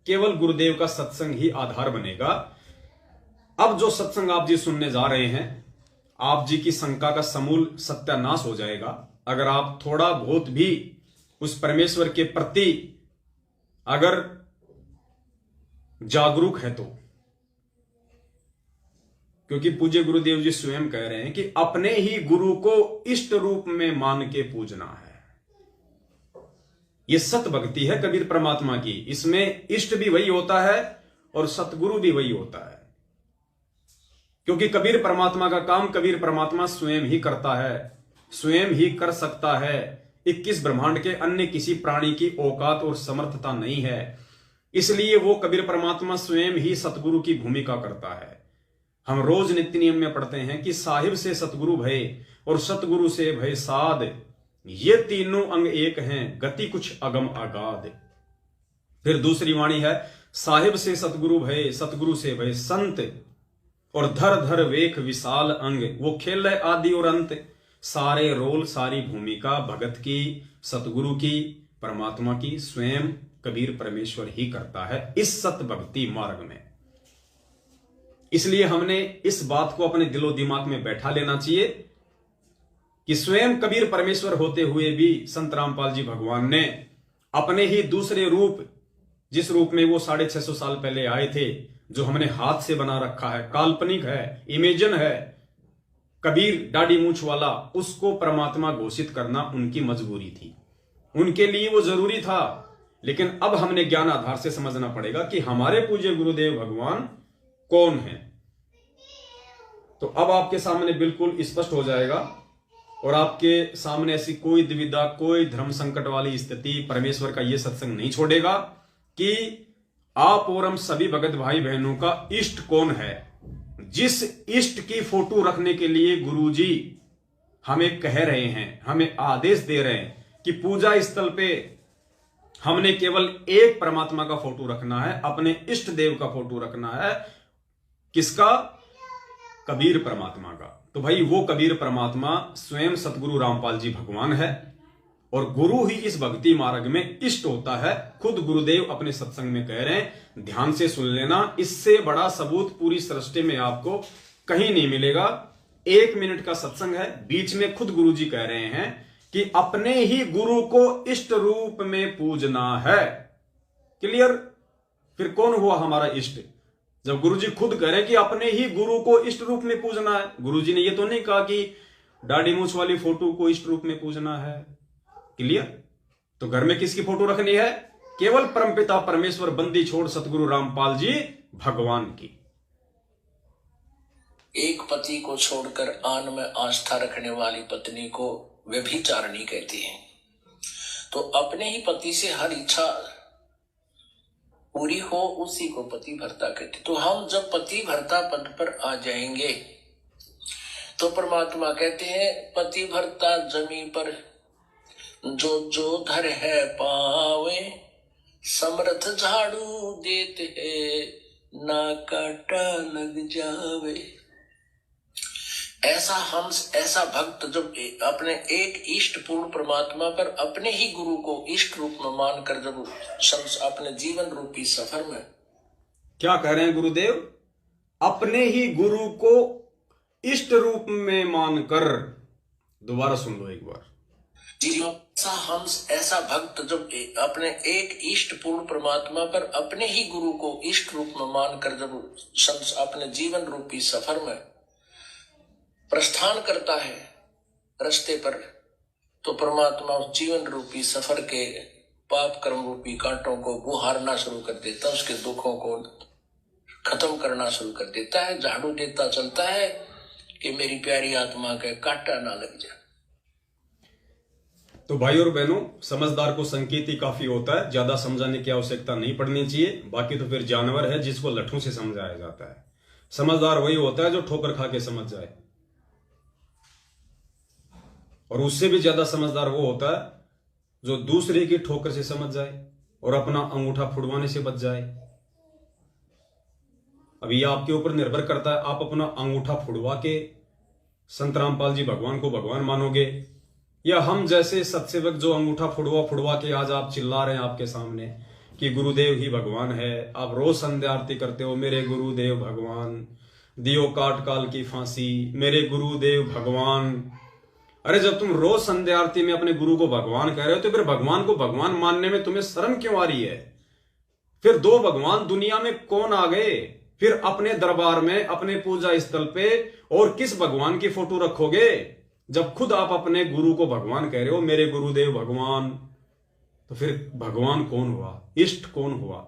केवल गुरुदेव का सत्संग ही आधार बनेगा। अब जो सत्संग आप जी सुनने जा रहे हैं, आप जी की शंका का समूल सत्यानाश हो जाएगा अगर आप थोड़ा बहुत भी उस परमेश्वर के प्रति अगर जागरूक है तो। क्योंकि पूज्य गुरुदेव जी स्वयं कह रहे हैं कि अपने ही गुरु को इष्ट रूप में मान के पूजना है। यह सत भक्ति है कबीर परमात्मा की। इसमें इष्ट भी वही होता है और सतगुरु भी वही होता है, क्योंकि कबीर परमात्मा का काम कबीर परमात्मा स्वयं ही करता है। स्वयं ही कर सकता है। 21 ब्रह्मांड के अन्य किसी प्राणी की औकात और समर्थता नहीं है। इसलिए वो कबीर परमात्मा स्वयं ही सतगुरु की भूमिका करता है। हम रोज नित्य नियम में पढ़ते हैं कि साहिब से सतगुरु भय और सतगुरु से भय साध, ये तीनों अंग एक हैं, गति कुछ अगम अगाध। फिर दूसरी वाणी है, साहिब से सतगुरु भय, सतगुरु से भय संत, और धर धर वेख विशाल अंग, वो खेल है आदि और अंत। सारे रोल सारी भूमिका भगत की, सतगुरु की, परमात्मा की स्वयं कबीर परमेश्वर ही करता है इस सत भक्ति मार्ग में। इसलिए हमने इस बात को अपने दिलो दिमाग में बैठा लेना चाहिए कि स्वयं कबीर परमेश्वर होते हुए भी संत रामपाल जी भगवान ने अपने ही दूसरे रूप, जिस रूप में वो 650 साल पहले आए थे, जो हमने हाथ से बना रखा है, काल्पनिक है, इमेजिन है, कबीर दाढ़ी मूंछ वाला, उसको परमात्मा घोषित करना उनकी मजबूरी थी, उनके लिए वो जरूरी था। लेकिन अब हमने ज्ञान आधार से समझना पड़ेगा कि हमारे पूज्य गुरुदेव भगवान कौन है। तो अब आपके सामने बिल्कुल स्पष्ट हो जाएगा और आपके सामने ऐसी कोई दुविधा, कोई धर्म संकट वाली स्थिति परमेश्वर का यह सत्संग नहीं छोड़ेगा कि आप और हम सभी भगत भाई बहनों का इष्ट कौन है। जिस इष्ट की फोटो रखने के लिए गुरुजी हमें कह रहे हैं, हमें आदेश दे रहे हैं कि पूजा स्थल पे हमने केवल एक परमात्मा का फोटो रखना है, अपने इष्ट देव का फोटो रखना है। किसका? कबीर परमात्मा का। तो भाई वो कबीर परमात्मा स्वयं सतगुरु रामपाल जी भगवान है और गुरु ही इस भक्ति मार्ग में इष्ट होता है। खुद गुरुदेव अपने सत्संग में कह रहे हैं, ध्यान से सुन लेना, इससे बड़ा सबूत पूरी सृष्टि में आपको कहीं नहीं मिलेगा। 1 मिनट का सत्संग है, बीच में खुद गुरु जी कह रहे हैं कि अपने ही गुरु को इष्ट रूप में पूजना है। क्लियर? फिर कौन हुआ हमारा इष्ट? जब गुरुजी खुद कह रहे कि अपने ही गुरु को इष्ट रूप में पूजना है। गुरुजी ने ये तो नहीं कहा कि दाढ़ी मूंछ वाली फोटो को इष्ट रूप में पूजना है। क्लियर? तो घर में किसकी फोटो रखनी है? केवल परमपिता परमेश्वर बंदी छोड़ सतगुरु रामपाल जी भगवान की। एक पति को छोड़कर आन में आस्था रखने वाली पत्नी को व्यभिचारिणी कहती है। तो अपने ही पति से हर इच्छा पूरी हो, उसी को पति भर्ता कहते। तो हम जब पति भर्ता पद पर आ जाएंगे तो परमात्मा कहते हैं, पति भर्ता जमी पर जो जो धर है पावे, समर्थ झाड़ू देते है ना काटा लग जावे। ऐसा भक्त जब अपने एक इष्ट पूर्ण परमात्मा पर अपने ही गुरु को इष्ट रूप में मानकर जब अपने जीवन रूपी सफर में, क्या कह रहे हैं गुरुदेव? अपने ही गुरु को इष्ट रूप में मानकर। दोबारा सुन लो एक बार। ऐसा भक्त जब अपने एक इष्ट पूर्ण परमात्मा पर अपने ही गुरु को इष्ट रूप में मानकर जब अपने जीवन रूपी सफर में प्रस्थान करता है रास्ते पर, तो परमात्मा उस जीवन रूपी सफर के पाप कर्म रूपी कांटों को बुहारना शुरू कर देता है, उसके दुखों को खत्म करना शुरू कर देता है, झाड़ू देता चलता है कि मेरी प्यारी आत्मा के कांटा ना लग जाए। तो भाई और बहनों, समझदार को संकेत ही काफी होता है, ज्यादा समझाने की आवश्यकता नहीं पड़नी चाहिए। बाकी तो फिर जानवर है जिसको लट्ठों से समझाया जाता है। समझदार वही होता है जो ठोकर खा के समझ जाए, और उससे भी ज्यादा समझदार वो होता है जो दूसरे की ठोकर से समझ जाए और अपना अंगूठा फुड़वाने से बच जाए। अब ये आपके ऊपर निर्भर करता है, आप अपना अंगूठा फुड़वा के संत रामपाल जी भगवान को भगवान मानोगे, या हम जैसे सत्सेवक जो अंगूठा फुड़वा के आज आप चिल्ला रहे हैं आपके सामने कि गुरुदेव ही भगवान है। आप रोज संध्या आरती करते हो, मेरे गुरुदेव भगवान, दियो काट काल की फांसी, मेरे गुरुदेव भगवान। अरे जब तुम रोज संध्या आरती में अपने गुरु को भगवान कह रहे हो, तो फिर भगवान को भगवान मानने में तुम्हें शर्म क्यों आ रही है? फिर 2 भगवान दुनिया में कौन आ गए? फिर अपने दरबार में, अपने पूजा स्थल पे और किस भगवान की फोटो रखोगे जब खुद आप अपने गुरु को भगवान कह रहे हो, मेरे गुरुदेव भगवान? तो फिर भगवान कौन हुआ? इष्ट कौन हुआ?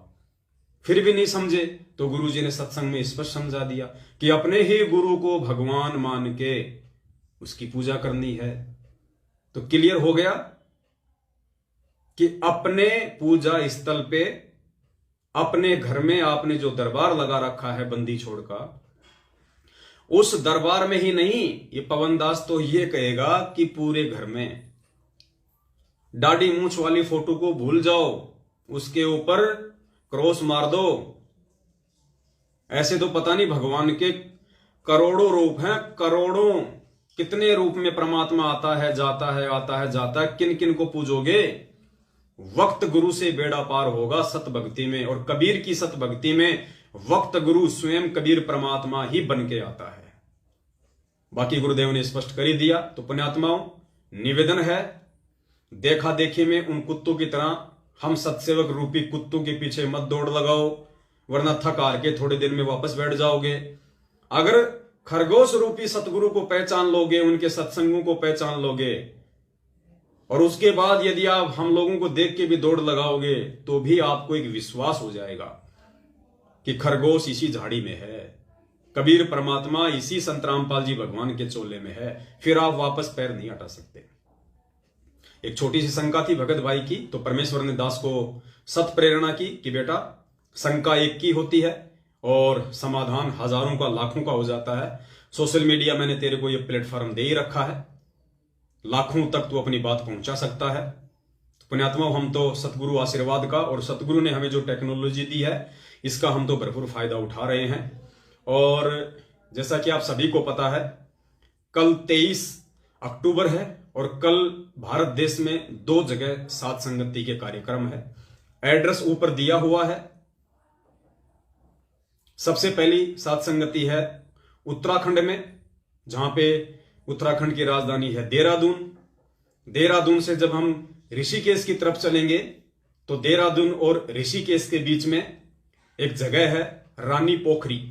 फिर भी नहीं समझे तो गुरुजी ने सत्संग में स्पष्ट समझा दिया कि अपने ही गुरु को भगवान मान के उसकी पूजा करनी है। तो क्लियर हो गया कि अपने पूजा स्थल पे, अपने घर में आपने जो दरबार लगा रखा है बंदी छोड़ का, उस दरबार में ही नहीं, ये पवन दास तो ये कहेगा कि पूरे घर में दाढ़ी मूंछ वाली फोटो को भूल जाओ, उसके ऊपर क्रॉस मार दो। ऐसे तो पता नहीं भगवान के करोड़ों रूप हैं, करोड़ों, कितने रूप में परमात्मा आता है जाता है, आता है जाता है। किन किन को पूजोगे? वक्त गुरु से बेड़ा पार होगा सत भक्ति में। और कबीर की सत भक्ति में वक्त गुरु स्वयं कबीर परमात्मा ही बन के आता है। बाकी गुरुदेव ने स्पष्ट कर ही दिया। तो पुण्यात्माओं, निवेदन है, देखा देखी में उन कुत्तों की तरह हम सत्सेवक रूपी कुत्तों के पीछे मत दौड़ लगाओ, वरना थक हार के थोड़े दिन में वापस बैठ जाओगे। अगर खरगोश रूपी सतगुरु को पहचान लोगे, उनके सत्संगों को पहचान लोगे, और उसके बाद यदि आप हम लोगों को देख के भी दौड़ लगाओगे, तो भी आपको एक विश्वास हो जाएगा कि खरगोश इसी झाड़ी में है, कबीर परमात्मा इसी संत रामपाल जी भगवान के चोले में है। फिर आप वापस पैर नहीं हटा सकते। एक छोटी सी शंका थी भगत भाई की, तो परमेश्वर ने दास को सत प्रेरणा की कि बेटा, शंका एक की होती है और समाधान हजारों का, लाखों का हो जाता है। सोशल मीडिया मैंने तेरे को यह प्लेटफॉर्म दे ही रखा है, लाखों तक तू अपनी बात पहुंचा सकता है। तो पुण्यात्मा, हम तो सतगुरु आशीर्वाद का और सतगुरु ने हमें जो टेक्नोलॉजी दी है, इसका हम तो भरपूर फायदा उठा रहे हैं। और जैसा कि आप सभी को पता है, कल 23 अक्टूबर है और कल भारत देश में 2 जगह सात संगति के कार्यक्रम है। एड्रेस ऊपर दिया हुआ है। सबसे पहली सात संगति है उत्तराखंड में, जहां पे उत्तराखंड की राजधानी है देहरादून। देहरादून से जब हम ऋषिकेश की तरफ चलेंगे, तो देहरादून और ऋषिकेश के बीच में एक जगह है रानी पोखरी।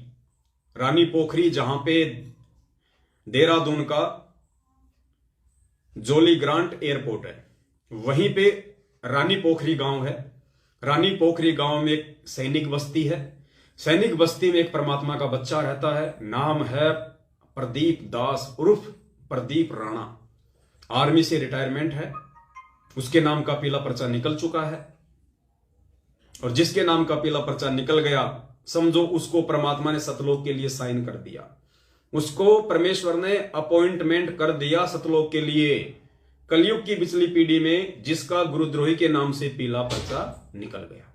रानी पोखरी, जहां पे देहरादून का जोली ग्रांट एयरपोर्ट है, वहीं पे रानी पोखरी गांव है। रानी पोखरी गांव में एक सैनिक बस्ती है। सैनिक बस्ती में एक परमात्मा का बच्चा रहता है, नाम है प्रदीप दास उर्फ प्रदीप राणा। आर्मी से रिटायरमेंट है, उसके नाम का पीला पर्चा निकल चुका है। और जिसके नाम का पीला पर्चा निकल गया, समझो उसको परमात्मा ने सतलोक के लिए साइन कर दिया, उसको परमेश्वर ने अपॉइंटमेंट कर दिया सतलोक के लिए। कलयुग की पिछली पीढ़ी में जिसका गुरुद्रोही के नाम से पीला पर्चा निकल गया।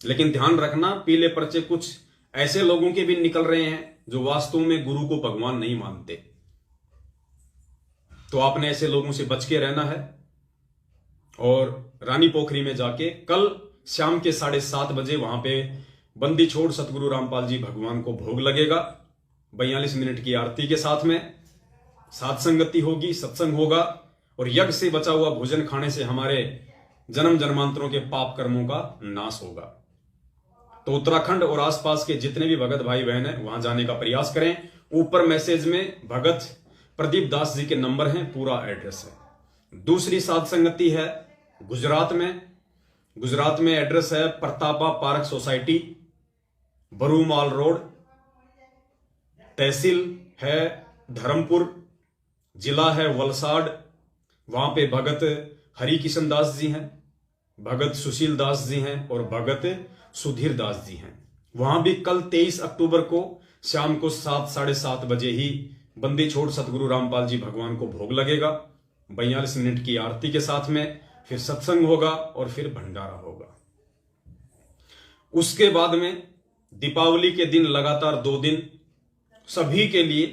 लेकिन ध्यान रखना, पीले पर्चे कुछ ऐसे लोगों के भी निकल रहे हैं जो वास्तव में गुरु को भगवान नहीं मानते। तो आपने ऐसे लोगों से बच के रहना है। और रानी पोखरी में जाके कल शाम के 7:30 बजे वहां पे बंदी छोड़ सतगुरु रामपाल जी भगवान को भोग लगेगा। 42 मिनट की आरती के साथ में सात संगति होगी, सत्संग होगा, और यज्ञ से बचा हुआ भोजन खाने से हमारे जन्म जन्मांतरों के पाप कर्मों का नाश होगा। तो उत्तराखंड और आसपास के जितने भी भगत भाई बहन हैं, वहां जाने का प्रयास करें। ऊपर मैसेज में भगत प्रदीप दास जी के नंबर हैं, पूरा एड्रेस है। दूसरी सात संगति है गुजरात में। गुजरात में एड्रेस है प्रतापा पार्क सोसाइटी, बरूमाल रोड, तहसील है धर्मपुर, जिला है वलसाड। वहां पे भगत हरि किशन दास जी हैं, भगत सुशील दास जी हैं और भगत सुधीर दास जी हैं। वहां भी कल 23 अक्टूबर को शाम को 7, 7:30 बजे ही बंदी छोड़ सतगुरु रामपाल जी भगवान को भोग लगेगा। 42 मिनट की आरती के साथ में फिर सत्संग होगा और फिर भंडारा होगा। उसके बाद में दीपावली के दिन लगातार 2 दिन सभी के लिए,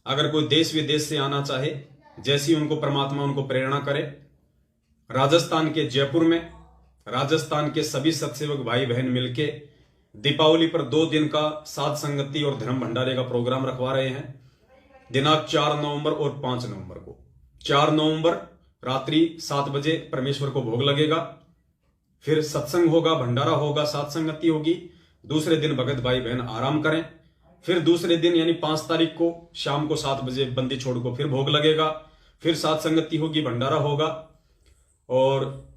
अगर कोई देश विदेश से आना चाहे, जैसी उनको परमात्मा उनको प्रेरणा करे, राजस्थान के जयपुर में राजस्थान के सभी सत्सेवक भाई बहन मिलके दीपावली पर 2 दिन का सात संगति और धर्म भंडारे का प्रोग्राम रखवा रहे हैं। दिनांक 4 नवंबर और 5 नवंबर को। 4 नवंबर रात्रि 7 बजे परमेश्वर को भोग लगेगा, फिर सत्संग होगा, भंडारा होगा, सात संगति होगी। दूसरे दिन भगत भाई बहन आराम करें। फिर दूसरे दिन यानी 5 तारीख को शाम को 7 बजे बंदी छोड़ को फिर भोग लगेगा, फिर सात संगति होगी, भंडारा होगा। और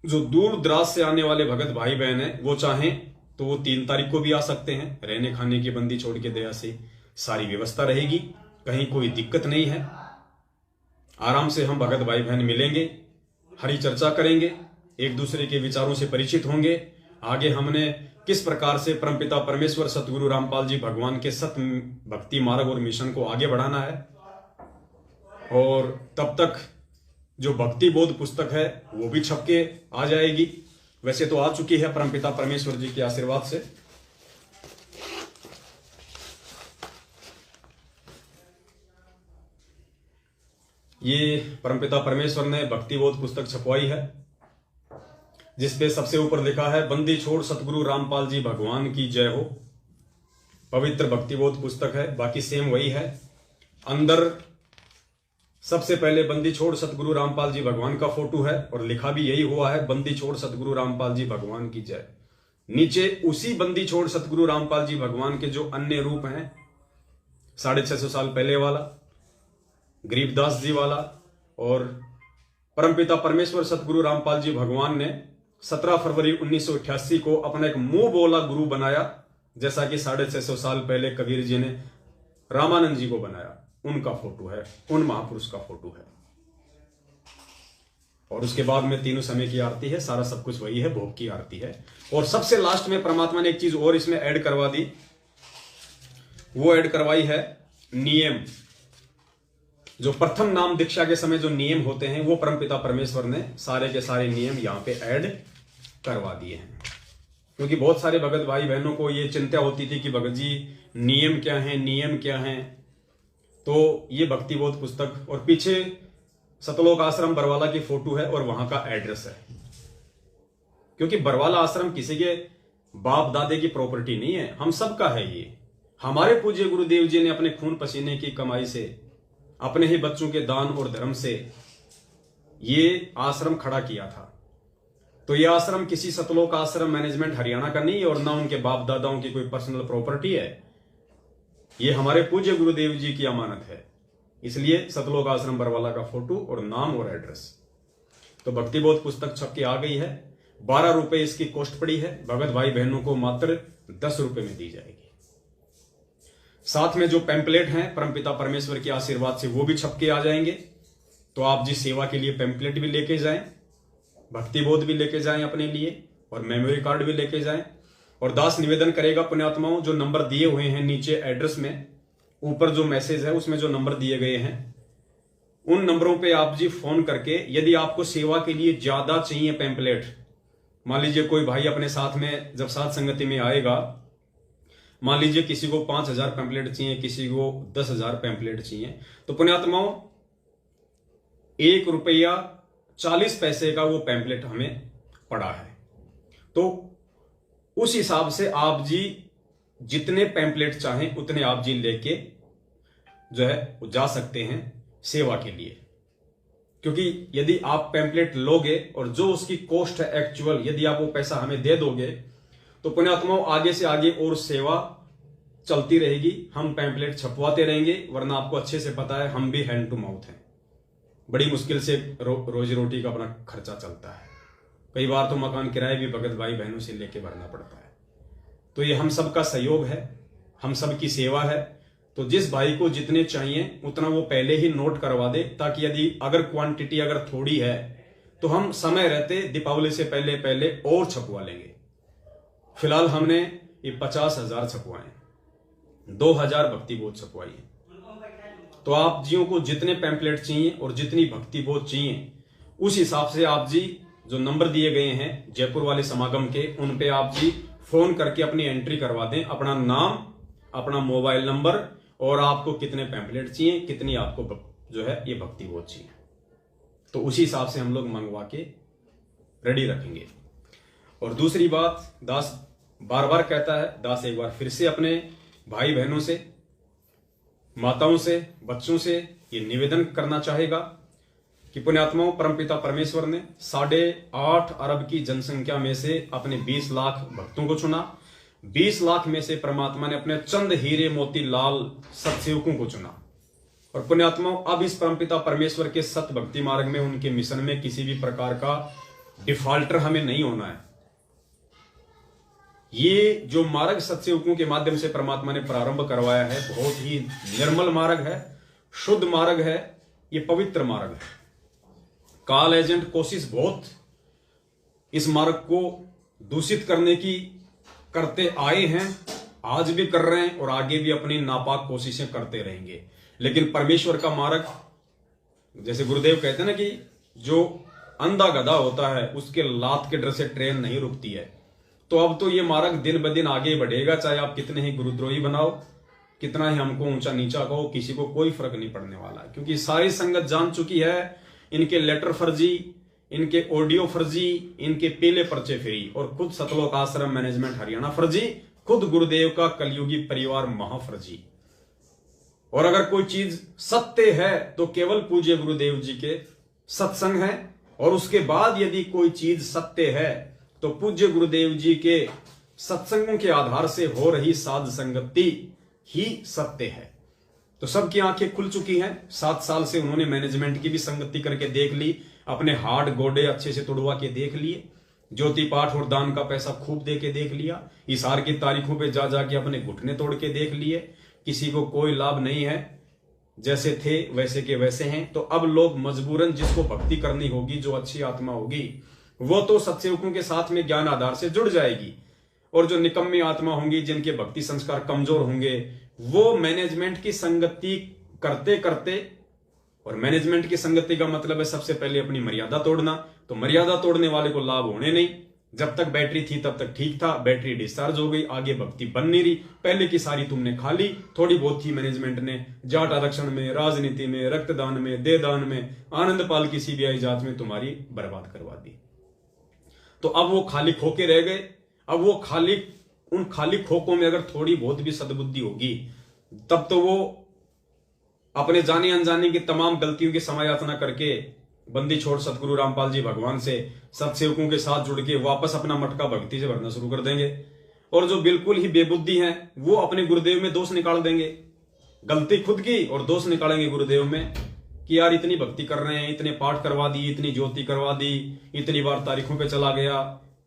जो दूर दराज से आने वाले भगत भाई बहन हैं, वो चाहें तो वो 3 तारीख को भी आ सकते हैं। रहने खाने की बंदी छोड़ के दया से सारी व्यवस्था रहेगी। कहीं कोई दिक्कत नहीं है। आराम से हम भगत भाई बहन मिलेंगे, हरी चर्चा करेंगे, एक दूसरे के विचारों से परिचित होंगे। आगे हमने किस प्रकार से परमपिता परमेश्वर सतगुरु रामपाल जी भगवान के सत भक्ति मार्ग और मिशन को आगे बढ़ाना है। और तब तक जो भक्ति बोध पुस्तक है वो भी छप के आ जाएगी। वैसे तो आ चुकी है परमपिता परमेश्वर जी के आशीर्वाद से। ये परमपिता परमेश्वर ने भक्ति बोध पुस्तक छपवाई है, जिसपे सबसे ऊपर लिखा है बंदी छोड़ सतगुरु रामपाल जी भगवान की जय हो। पवित्र भक्ति बोध पुस्तक है, बाकी सेम वही है। अंदर सबसे पहले बंदी छोड़ सतगुरु रामपाल जी भगवान का फोटो है और लिखा भी यही हुआ है, बंदी छोड़ सतगुरु रामपाल जी भगवान की जय। नीचे उसी बंदी छोड़ सतगुरु रामपाल जी भगवान के जो अन्य रूप हैं, 650 साल पहले वाला, गरीबदास जी वाला, और परमपिता परमेश्वर सतगुरु रामपाल जी भगवान ने 17 फरवरी 1988 को अपना एक मुंह बोला गुरु बनाया, जैसा कि 650 साल पहले कबीर जी ने रामानंद जी को बनाया। उनका फोटो है, उन महापुरुष का फोटो है। और उसके बाद में तीनों समय की आरती है, सारा सब कुछ वही है, भोग की आरती है। और सबसे लास्ट में परमात्मा ने एक चीज और इसमें ऐड करवा दी, वो ऐड करवाई है नियम। जो प्रथम नाम दीक्षा के समय जो नियम होते हैं वो परमपिता परमेश्वर ने सारे के सारे नियम यहां पे ऐड करवा दिए हैं। क्योंकि बहुत सारे भगत भाई बहनों को ये चिंता होती थी कि भगत जी नियम क्या है, नियम क्या है। तो ये भक्ति बोध पुस्तक, और पीछे सतलोक आश्रम बरवाला की फोटो है और वहां का एड्रेस है। क्योंकि बरवाला आश्रम किसी के बाप दादे की प्रॉपर्टी नहीं है, हम सबका है। ये हमारे पूज्य गुरुदेव जी ने अपने खून पसीने की कमाई से, अपने ही बच्चों के दान और धर्म से ये आश्रम खड़ा किया था। तो ये आश्रम किसी सतलोक आश्रम मैनेजमेंट हरियाणा का नहीं है और ना उनके बाप दादाओं की कोई पर्सनल प्रॉपर्टी है। ये हमारे पूज्य गुरुदेव जी की अमानत है। इसलिए सतलोक आश्रम बरवाला का फोटो और नाम और एड्रेस। तो भक्ति बोध पुस्तक छप के आ गई है। 12 रुपए इसकी कॉस्ट पड़ी है। भगत भाई बहनों को मात्र 10 रुपए में दी जाएगी। साथ में जो पैम्पलेट हैं परमपिता परमेश्वर के आशीर्वाद से वो भी छप के आ जाएंगे। तो आप जी सेवा के लिए पैम्पलेट भी लेके जाएं, भक्ति बोध भी लेके जाएं अपने लिए, और मेमोरी कार्ड भी लेके जाएं। और दास निवेदन करेगा पुण्यात्माओं, जो नंबर दिए हुए हैं नीचे एड्रेस में, ऊपर जो मैसेज है उसमें जो नंबर दिए गए हैं, उन नंबरों पे आप जी फोन करके, यदि आपको सेवा के लिए ज्यादा चाहिए पैम्पलेट, मान लीजिए कोई भाई अपने साथ में जब साथ संगति में आएगा, मान लीजिए किसी को 5000 पैम्पलेट चाहिए, किसी को 10,000 पैम्पलेट चाहिए, तो पुण्यात्माओं 1 रुपया 40 पैसे का वो पैम्पलेट हमें पड़ा है। तो उस हिसाब से आप जी जितने पैम्पलेट चाहें उतने आप जी लेके जो है जा सकते हैं सेवा के लिए। क्योंकि यदि आप पैम्पलेट लोगे और जो उसकी कॉस्ट है एक्चुअल, यदि आप वो पैसा हमें दे दोगे, तो पुण्यात्माओं आगे से आगे और सेवा चलती रहेगी। हम पैम्पलेट छपवाते रहेंगे, वरना आपको अच्छे से पता है हम भी हैंड टू माउथ हैं। बड़ी मुश्किल से रोजी रोटी का अपना खर्चा चलता है। कई बार तो मकान किराए भी भगत भाई बहनों से लेके भरना पड़ता है। तो ये हम सबका सहयोग है, हम सबकी सेवा है। तो जिस भाई को जितने चाहिए उतना वो पहले ही नोट करवा दे, ताकि यदि अगर क्वांटिटी अगर थोड़ी है तो हम समय रहते दीपावली से पहले पहले और छपवा लेंगे। फिलहाल हमने ये 50,000 छपवाए, 2000 भक्ति बोध छपवाई है। तो आप जियों को जितने पैम्पलेट चाहिए और जितनी भक्ति बोध चाहिए, उस हिसाब से आप जी जो नंबर दिए गए हैं जयपुर वाले समागम के, उन पे आप जी फोन करके अपनी एंट्री करवा दें, अपना नाम, अपना मोबाइल नंबर, और आपको कितने पैम्पलेट चाहिए, कितनी आपको जो है ये भक्ति बोध चाहिए। तो उसी हिसाब से हम लोग मंगवा के रेडी रखेंगे। और दूसरी बात, दास बार बार कहता है, दास एक बार फिर से अपने भाई बहनों से, माताओं से, बच्चों से ये निवेदन करना चाहेगा कि पुण्यात्माओं परमपिता परमेश्वर ने 8.5 अरब की जनसंख्या में से अपने 20 लाख भक्तों को चुना। 20 लाख में से परमात्मा ने अपने चंद हीरे मोती लाल सत्सेवकों को चुना। और पुण्यात्माओं अब इस परमपिता परमेश्वर के सत भक्ति मार्ग में, उनके मिशन में किसी भी प्रकार का डिफॉल्टर हमें नहीं होना है। ये जो मार्ग सत्सेवकों के माध्यम से परमात्मा ने प्रारंभ करवाया है, बहुत ही निर्मल मार्ग है। शुद्ध मार्ग है, ये पवित्र मार्ग है। काल एजेंट कोशिश बहुत इस मार्ग को दूषित करने की करते आए हैं, आज भी कर रहे हैं और आगे भी अपनी नापाक कोशिशें करते रहेंगे। लेकिन परमेश्वर का मार्ग, जैसे गुरुदेव कहते हैं ना कि जो अंधा गधा होता है उसके लात के डर से ट्रेन नहीं रुकती है। तो अब तो ये मार्ग दिन ब दिन आगे बढ़ेगा, चाहे आप कितने ही गुरुद्रोही बनाओ, कितना ही हमको ऊंचा नीचा कहो, किसी को कोई फर्क नहीं पड़ने वाला है। क्योंकि सारी संगत जान चुकी है, इनके लेटर फर्जी, इनके ऑडियो फर्जी, इनके पीले पर्चे फ्री, और खुद सतलोक आश्रम मैनेजमेंट हरियाणा फर्जी, खुद गुरुदेव का कलयुगी परिवार महाफर्जी। और अगर कोई चीज सत्य है तो केवल पूज्य गुरुदेव जी के सत्संग है, और उसके बाद यदि कोई चीज सत्य है तो पूज्य गुरुदेव जी के सत्संगों के आधार से हो रही साध संगति ही सत्य है। तो सबकी आंखें खुल चुकी हैं। 7 साल से उन्होंने मैनेजमेंट की भी संगति करके देख ली, अपने हाड़ गोडे अच्छे से तोड़वा के देख लिए, ज्योति पाठ और दान का पैसा खूब दे के देख लिया, इशार की तारीखों पे जा जाके अपने घुटने तोड़ के देख लिए, किसी को कोई लाभ नहीं है, जैसे थे वैसे के वैसे हैं। तो अब लोग मजबूरन जिसको भक्ति करनी होगी, जो अच्छी आत्मा होगी, वो तो सत्सेवकों के साथ में ज्ञान आधार से जुड़ जाएगी, और जो निकम्मी आत्मा होंगी, जिनके भक्ति संस्कार कमजोर होंगे, वो मैनेजमेंट की संगति करते करते, और मैनेजमेंट की संगति का मतलब है सबसे पहले अपनी मर्यादा तोड़ना। तो मर्यादा तोड़ने वाले को लाभ होने नहीं। जब तक बैटरी थी तब तक ठीक था, बैटरी डिस्चार्ज हो गई, आगे भक्ति बन नहीं रही, पहले की सारी तुमने खा ली, थोड़ी बहुत थी मैनेजमेंट ने जाट आरक्षण में, राजनीति में, रक्तदान में, देदान में, आनंदपाल की सीबीआई जांच में तुम्हारी बर्बाद करवा दी। तो अब वो खाली खोके रह गए। अब वो उन खाली खोकों में अगर थोड़ी बहुत भी सद्बुद्धि होगी, तब तो वो अपने जाने अनजाने की तमाम गलतियों की समायाचना करके बंदी छोड़ सतगुरु रामपाल जी भगवान से सत्सेवकों के साथ जुड़ के वापस अपना मटका भक्ति से भरना शुरू कर देंगे। और जो बिल्कुल ही बेबुद्धि हैं, वो अपने गुरुदेव में दोष निकाल देंगे, गलती खुद की, और दोष निकालेंगे गुरुदेव में कि यार इतनी भक्ति कर रहे हैं, इतने पाठ करवा दी, इतनी ज्योति करवा दी, इतनी बार तारीखों पे चला गया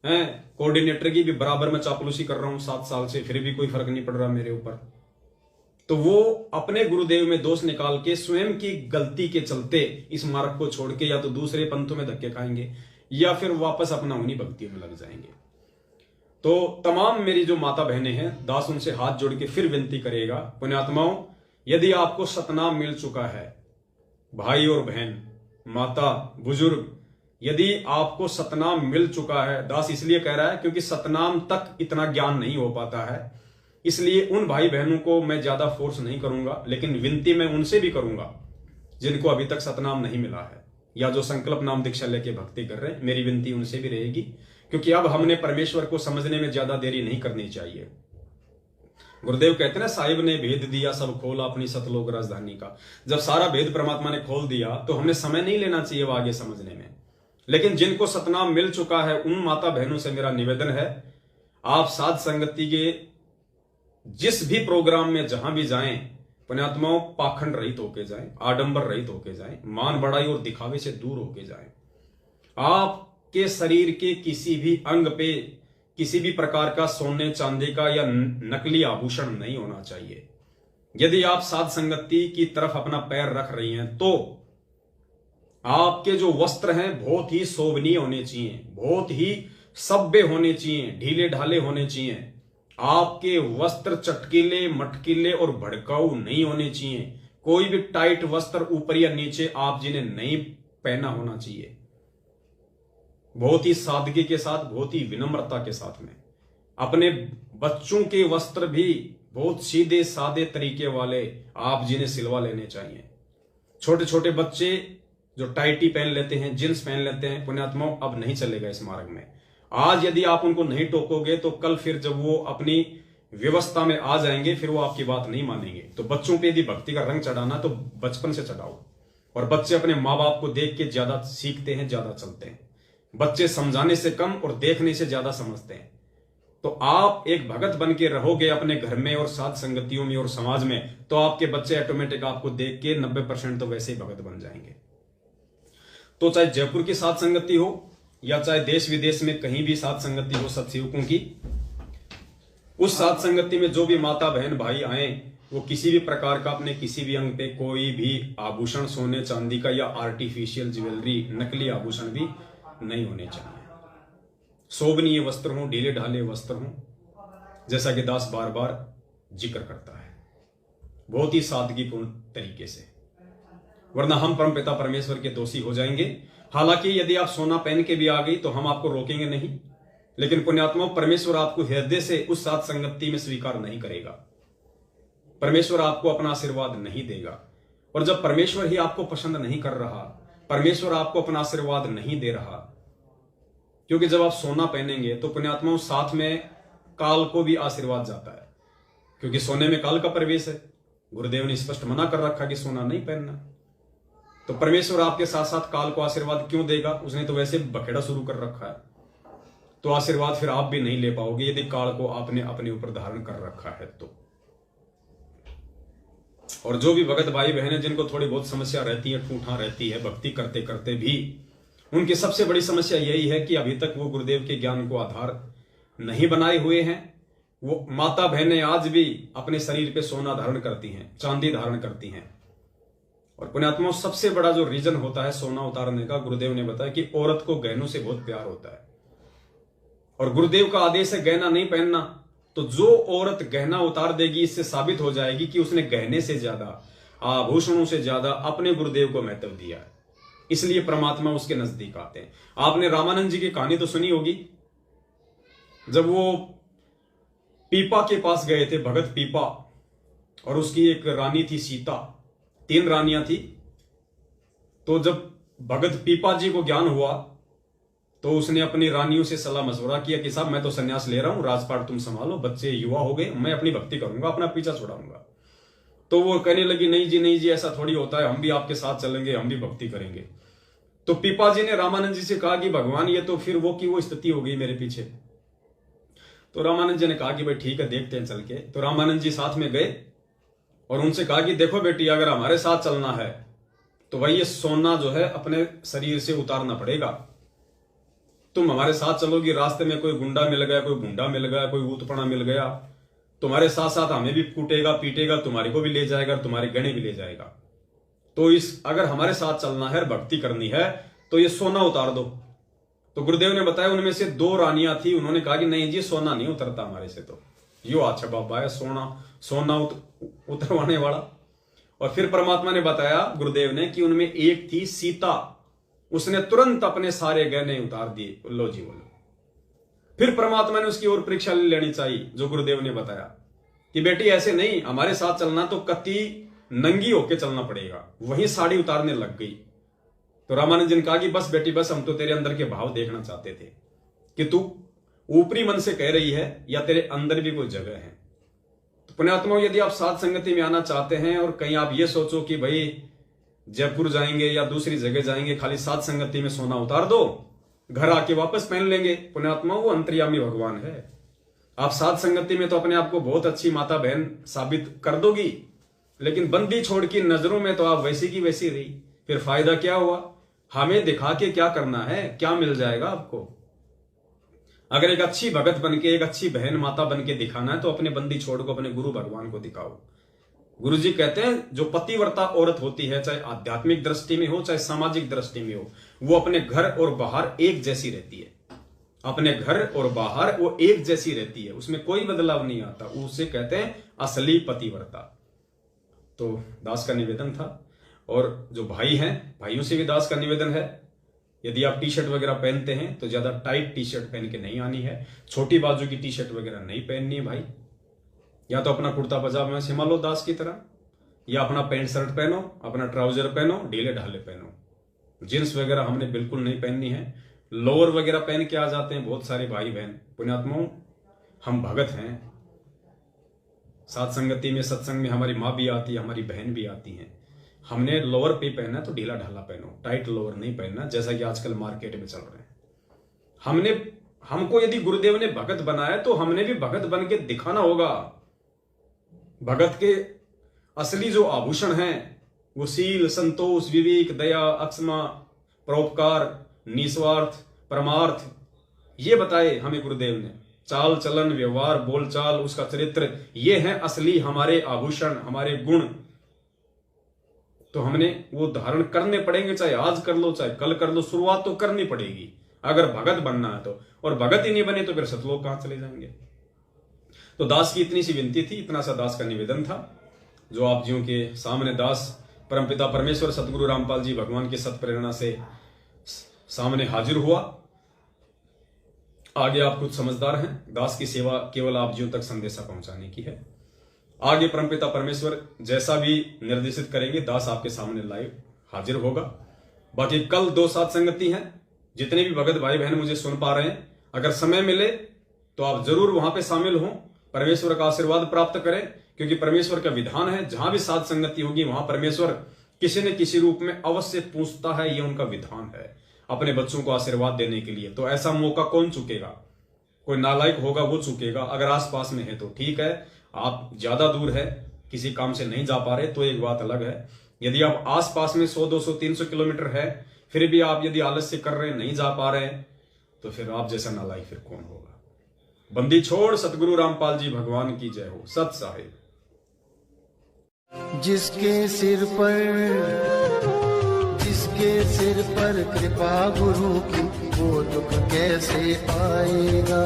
है, कोऑर्डिनेटर की भी बराबर में चापलूसी कर रहा हूं 7 साल से, फिर भी कोई फर्क नहीं पड़ रहा मेरे ऊपर। तो वो अपने गुरुदेव में दोष निकाल के स्वयं की गलती के चलते इस मार्ग को छोड़ के या तो दूसरे पंथों में धक्के खाएंगे, या फिर वापस अपना उन्हीं भक्तियों में लग जाएंगे। तो तमाम मेरी जो माता बहनें हैं, दास उनसे हाथ जोड़ के फिर विनती करेगा, पुण्यात्माओं, यदि आपको सतनाम मिल चुका है, भाई और बहन, माता, बुजुर्ग, यदि आपको सतनाम मिल चुका है, दास इसलिए कह रहा है क्योंकि सतनाम तक इतना ज्ञान नहीं हो पाता है, इसलिए उन भाई बहनों को मैं ज्यादा फोर्स नहीं करूंगा, लेकिन विनती मैं उनसे भी करूंगा जिनको अभी तक सतनाम नहीं मिला है, या जो संकल्प नाम दीक्षा लेके भक्ति कर रहे हैं। मेरी विनती उनसे भी रहेगी, क्योंकि अब हमने परमेश्वर को समझने में ज्यादा देरी नहीं करनी चाहिए। गुरुदेव कहते हैं ना, साहिब ने भेद दिया सब खोला अपनी सतलोक राजधानी का। जब सारा भेद परमात्मा ने खोल दिया तो हमने समय नहीं लेना चाहिए वो आगे समझने में। लेकिन जिनको सतनाम मिल चुका है, उन माता बहनों से मेरा निवेदन है, आप साध संगति के जिस भी प्रोग्राम में जहां भी जाएं, पुण्यात्माओं, पाखंड रहित होके जाएं, आडंबर रहित होके जाएं, मान बढ़ाई और दिखावे से दूर होके जाएं। आपके शरीर के किसी भी अंग पे किसी भी प्रकार का सोने चांदी का या नकली आभूषण नहीं होना चाहिए। यदि आप साध संगति की तरफ अपना पैर रख रही हैं तो आपके जो वस्त्र हैं बहुत ही शोभनीय होने चाहिए, बहुत ही सभ्य होने चाहिए, ढीले ढाले होने चाहिए। आपके वस्त्र चटकीले, मटकीले और भड़काऊ नहीं होने चाहिए। कोई भी टाइट वस्त्र ऊपर या नीचे आप जिन्हें नहीं पहना होना चाहिए। बहुत ही सादगी के साथ, बहुत ही विनम्रता के साथ में। अपने बच्चों के वस्त्र भी बहुत सीधे सादे तरीके वाले आप जिन्हें सिलवा लेने चाहिए। छोटे छोटे बच्चे जो टाइटी पहन लेते हैं, जींस पहन लेते हैं, पुण्यात्माओं, अब नहीं चलेगा इस मार्ग में। आज यदि आप उनको नहीं टोकोगे तो कल फिर जब वो अपनी व्यवस्था में आ जाएंगे, फिर वो आपकी बात नहीं मानेंगे। तो बच्चों पे यदि भक्ति का रंग चढ़ाना तो बचपन से चढ़ाओ। और बच्चे अपने माँ बाप को देख के ज्यादा सीखते हैं, ज्यादा चलते हैं। बच्चे समझाने से कम और देखने से ज्यादा समझते हैं। तो आप एक भगत बन के रहोगे अपने घर में और साध संगतियों में और समाज में, तो आपके बच्चे ऑटोमेटिक आपको देख के 90% तो वैसे ही भगत बन जाएंगे। तो चाहे जयपुर की साध संगति हो या चाहे देश विदेश में कहीं भी साध संगति हो सत्सेवकों की, उस साध संगति में जो भी माता बहन भाई आए, वो किसी भी प्रकार का अपने किसी भी अंग पे कोई भी आभूषण सोने चांदी का या आर्टिफिशियल ज्वेलरी नकली आभूषण भी नहीं होने चाहिए। शोभनीय वस्त्र हों, ढीले ढाले वस्त्र हों, जैसा कि दास बार बार जिक्र करता है, बहुत ही सादगीपूर्ण तरीके से, वरना हम परमपिता परमेश्वर के दोषी हो जाएंगे। हालांकि यदि आप सोना पहन के भी आ गई तो हम आपको रोकेंगे नहीं, लेकिन पुण्यात्मा परमेश्वर आपको हृदय से उस साथ संगति में स्वीकार नहीं करेगा। परमेश्वर आपको अपना आशीर्वाद नहीं देगा। और जब परमेश्वर ही आपको पसंद नहीं कर रहा, परमेश्वर आपको अपना आशीर्वाद नहीं दे रहा, क्योंकि जब आप सोना पहनेंगे तो पुण्यात्माओं साथ में काल को भी आशीर्वाद जाता है, क्योंकि सोने में काल का प्रवेश है। गुरुदेव ने स्पष्ट मना कर रखा कि सोना नहीं पहनना। तो परमेश्वर आपके साथ साथ काल को आशीर्वाद क्यों देगा? उसने तो वैसे बखेड़ा शुरू कर रखा है, तो आशीर्वाद फिर आप भी नहीं ले पाओगे यदि काल को आपने अपने ऊपर धारण कर रखा है तो। और जो भी भगत भाई बहनें जिनको थोड़ी बहुत समस्या रहती है, ठूठा रहती है भक्ति करते करते भी, उनकी सबसे बड़ी समस्या यही है कि अभी तक वो गुरुदेव के ज्ञान को आधार नहीं बनाए हुए हैं। वो माता बहनें आज भी अपने शरीर पे सोना धारण करती हैं, चांदी धारण करती हैं। और पुण्यात्माओं सबसे बड़ा जो रीजन होता है सोना उतारने का, गुरुदेव ने बताया कि औरत को गहनों से बहुत प्यार होता है, और गुरुदेव का आदेश है गहना नहीं पहनना। तो जो औरत गहना उतार देगी, इससे साबित हो जाएगी कि उसने गहने से ज्यादा, आभूषणों से ज्यादा अपने गुरुदेव को महत्व दिया है, इसलिए परमात्मा उसके नजदीक आते हैं। आपने रामानंद जी की कहानी तो सुनी होगी, जब वो पीपा के पास गए थे, भगत पीपा, और उसकी एक रानी थी सीता, 3 रानियां थी। तो जब भगत पीपा जी को ज्ञान हुआ तो उसने अपनी रानियों से सलाह मशवरा किया कि साहब मैं तो संन्यास ले रहा हूं, राजपाट तुम संभालो, बच्चे युवा हो गए, मैं अपनी भक्ति करूंगा, अपना पीछा छुड़ाऊंगा। तो वो कहने लगी नहीं जी नहीं जी, ऐसा थोड़ी होता है, हम भी आपके साथ चलेंगे, हम भी भक्ति करेंगे। तो पीपा जी ने रामानंद जी से कहा कि भगवान ये तो फिर वो की वो स्थिति हो गई मेरे पीछे। तो रामानंद जी ने कहा कि भाई ठीक है देखते हैं चल के। तो रामानंद जी साथ में गए और उनसे कहा कि देखो बेटी, अगर हमारे साथ चलना है तो भाई ये सोना जो है अपने शरीर से उतारना पड़ेगा। तुम हमारे साथ चलोगी, रास्ते में कोई गुंडा मिल गया, कोई गुंडा मिल गया, कोई ऊतपना मिल गया, तुम्हारे साथ साथ हमें भी कूटेगा पीटेगा, तुम्हारी को भी ले जाएगा, तुम्हारे गहने भी ले जाएगा। तो इस अगर हमारे साथ चलना है, भक्ति करनी है, तो ये सोना उतार दो। तो गुरुदेव ने बताया उनमें से 2 रानियां थी, उन्होंने कहा कि नहीं जी सोना नहीं उतरता हमारे से। तो यो अच्छा बाबा है, सोना उतरवाने वाला। और फिर परमात्मा ने बताया, गुरुदेव ने, कि उनमें एक थी सीता, उसने तुरंत अपने सारे गहने उतार दिए, लो जी बोलो। फिर परमात्मा ने उसकी और परीक्षा लेनी चाहिए, जो गुरुदेव ने बताया कि बेटी ऐसे नहीं, हमारे साथ चलना तो कति नंगी होके चलना पड़ेगा। वहीं साड़ी उतारने लग गई। तो रामानंद जी ने कहा कि बस बेटी बस, हम तो तेरे अंदर के भाव देखना चाहते थे कि तू ऊपरी मन से कह रही है या तेरे अंदर भी कोई जगह है। तो पुण्यात्माओं, यदि आप साध संगति में आना चाहते हैं और कहीं आप ये सोचो कि भाई जयपुर जाएंगे या दूसरी जगह जाएंगे, खाली साध संगति में सोना उतार दो, घर आके वापस पहन लेंगे, पुण्यात्मा वो अंतर्यामी भगवान है। आप साध संगति में तो अपने आप को बहुत अच्छी माता बहन साबित कर दोगी, लेकिन बंदी छोड़ की नजरों में तो आप वैसी की वैसी रही। फिर फायदा क्या हुआ? हमें दिखा के क्या करना है, क्या मिल जाएगा आपको? अगर एक अच्छी भगत बन के, एक अच्छी बहन माता बन के दिखाना है तो अपने बंदी छोड़ को अपने गुरु भगवान को दिखाओ। गुरु जी कहते हैं जो पतिव्रता औरत होती है, चाहे आध्यात्मिक दृष्टि में हो चाहे सामाजिक दृष्टि में हो, वो अपने घर और बाहर एक जैसी रहती है। अपने घर और बाहर वो एक जैसी रहती है, उसमें कोई बदलाव नहीं आता। उसे कहते हैं असली पतिव्रता। तो दास का निवेदन था। और जो भाई हैं, भाइयों से भी दास का निवेदन है, यदि आप टी शर्ट वगैरह पहनते हैं तो ज्यादा टाइट टी शर्ट पहन के नहीं आनी है, छोटी बाजू की टी शर्ट वगैरह नहीं पहननी है भाई। या तो अपना कुर्ता पजामा सिमा लो दास की तरह, या अपना पैंट शर्ट पहनो, अपना ट्राउजर पहनो, ढीले ढाले पहनो। जींस वगैरह हमने बिल्कुल नहीं पहननी है। लोअर वगैरह पहन के आ जाते हैं बहुत सारे भाई बहन। पुण्यात्माओं, हम भगत हैं, साथ संगति में सत्संग में हमारी माँ भी आती है, हमारी बहन भी आती है। हमने लोअर पे पहनना तो ढीला ढाला पहनो, टाइट लोअर नहीं पहनना, जैसा कि आजकल मार्केट में चल रहे हैं। हमको यदि गुरुदेव ने भगत बनाया तो हमने भी भगत बन के दिखाना होगा। भगत के असली जो आभूषण हैं वो शील, संतोष, विवेक, दया, अक्षमा, परोपकार, निस्वार्थ, परमार्थ, ये बताए हमें गुरुदेव ने। चाल चलन, व्यवहार, बोलचाल, उसका चरित्र, ये है असली हमारे आभूषण, हमारे गुण। तो हमने वो धारण करने पड़ेंगे, चाहे आज कर लो चाहे कल कर लो, शुरुआत तो करनी पड़ेगी अगर भगत बनना है तो। और भगत ही नहीं बने तो फिर सतलोक कहां चले जाएंगे। तो दास की इतनी सी विनती थी, इतना सा दास का निवेदन था, जो आप जियों के सामने दास परमपिता परमेश्वर सतगुरु रामपाल जी भगवान की सत प्रेरणा से सामने हाजिर हुआ। आगे आप कुछ समझदार हैं, दास की सेवा केवल आप जियों तक संदेशा पहुंचाने की है। आगे परमपिता परमेश्वर जैसा भी निर्देशित करेंगे, दास आपके सामने लाइव हाजिर होगा। बाकी कल 2 साथ संगति हैं, जितने भी भगत भाई बहन मुझे सुन पा रहे हैं, अगर समय मिले तो आप जरूर वहां पे शामिल हों, परमेश्वर का आशीर्वाद प्राप्त करें, क्योंकि परमेश्वर का विधान है जहां भी साथ संगति होगी वहां परमेश्वर किसी न किसी रूप में अवश्य पूछता है। ये उनका विधान है अपने बच्चों को आशीर्वाद देने के लिए। तो ऐसा मौका कौन चुकेगा? कोई नालायक होगा वो चुकेगा। अगर आसपास में है तो ठीक है, आप ज्यादा दूर है, किसी काम से नहीं जा पा रहे तो एक बात अलग है। यदि आप आसपास में 100, 200, 300 किलोमीटर है, फिर भी आप यदि आलस्य कर रहे हैं, नहीं जा पा रहे हैं, तो फिर आप जैसा नालायक फिर कौन होगा। बंदी छोड़ सतगुरु रामपाल जी भगवान की जय हो। सत साहिब। जिसके सिर पर कृपा गुरु की, वो दुख कैसे पाएगा।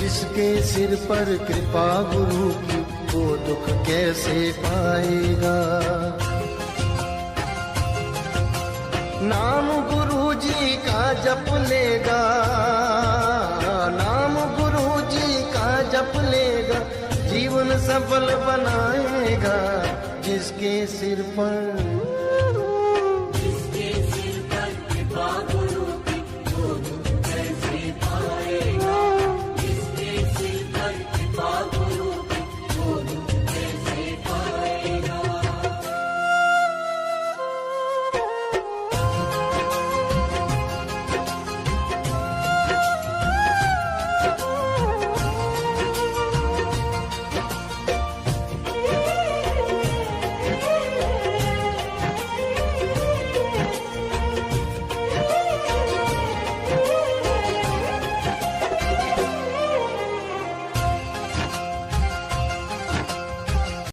जिसके सिर पर कृपा गुरु की, वो दुख कैसे पाएगा। नाम गुरु जी का जप लेगा, नाम गुरु जी का जप लेगा, जीवन सफल बनाएगा। जिसके सिर पर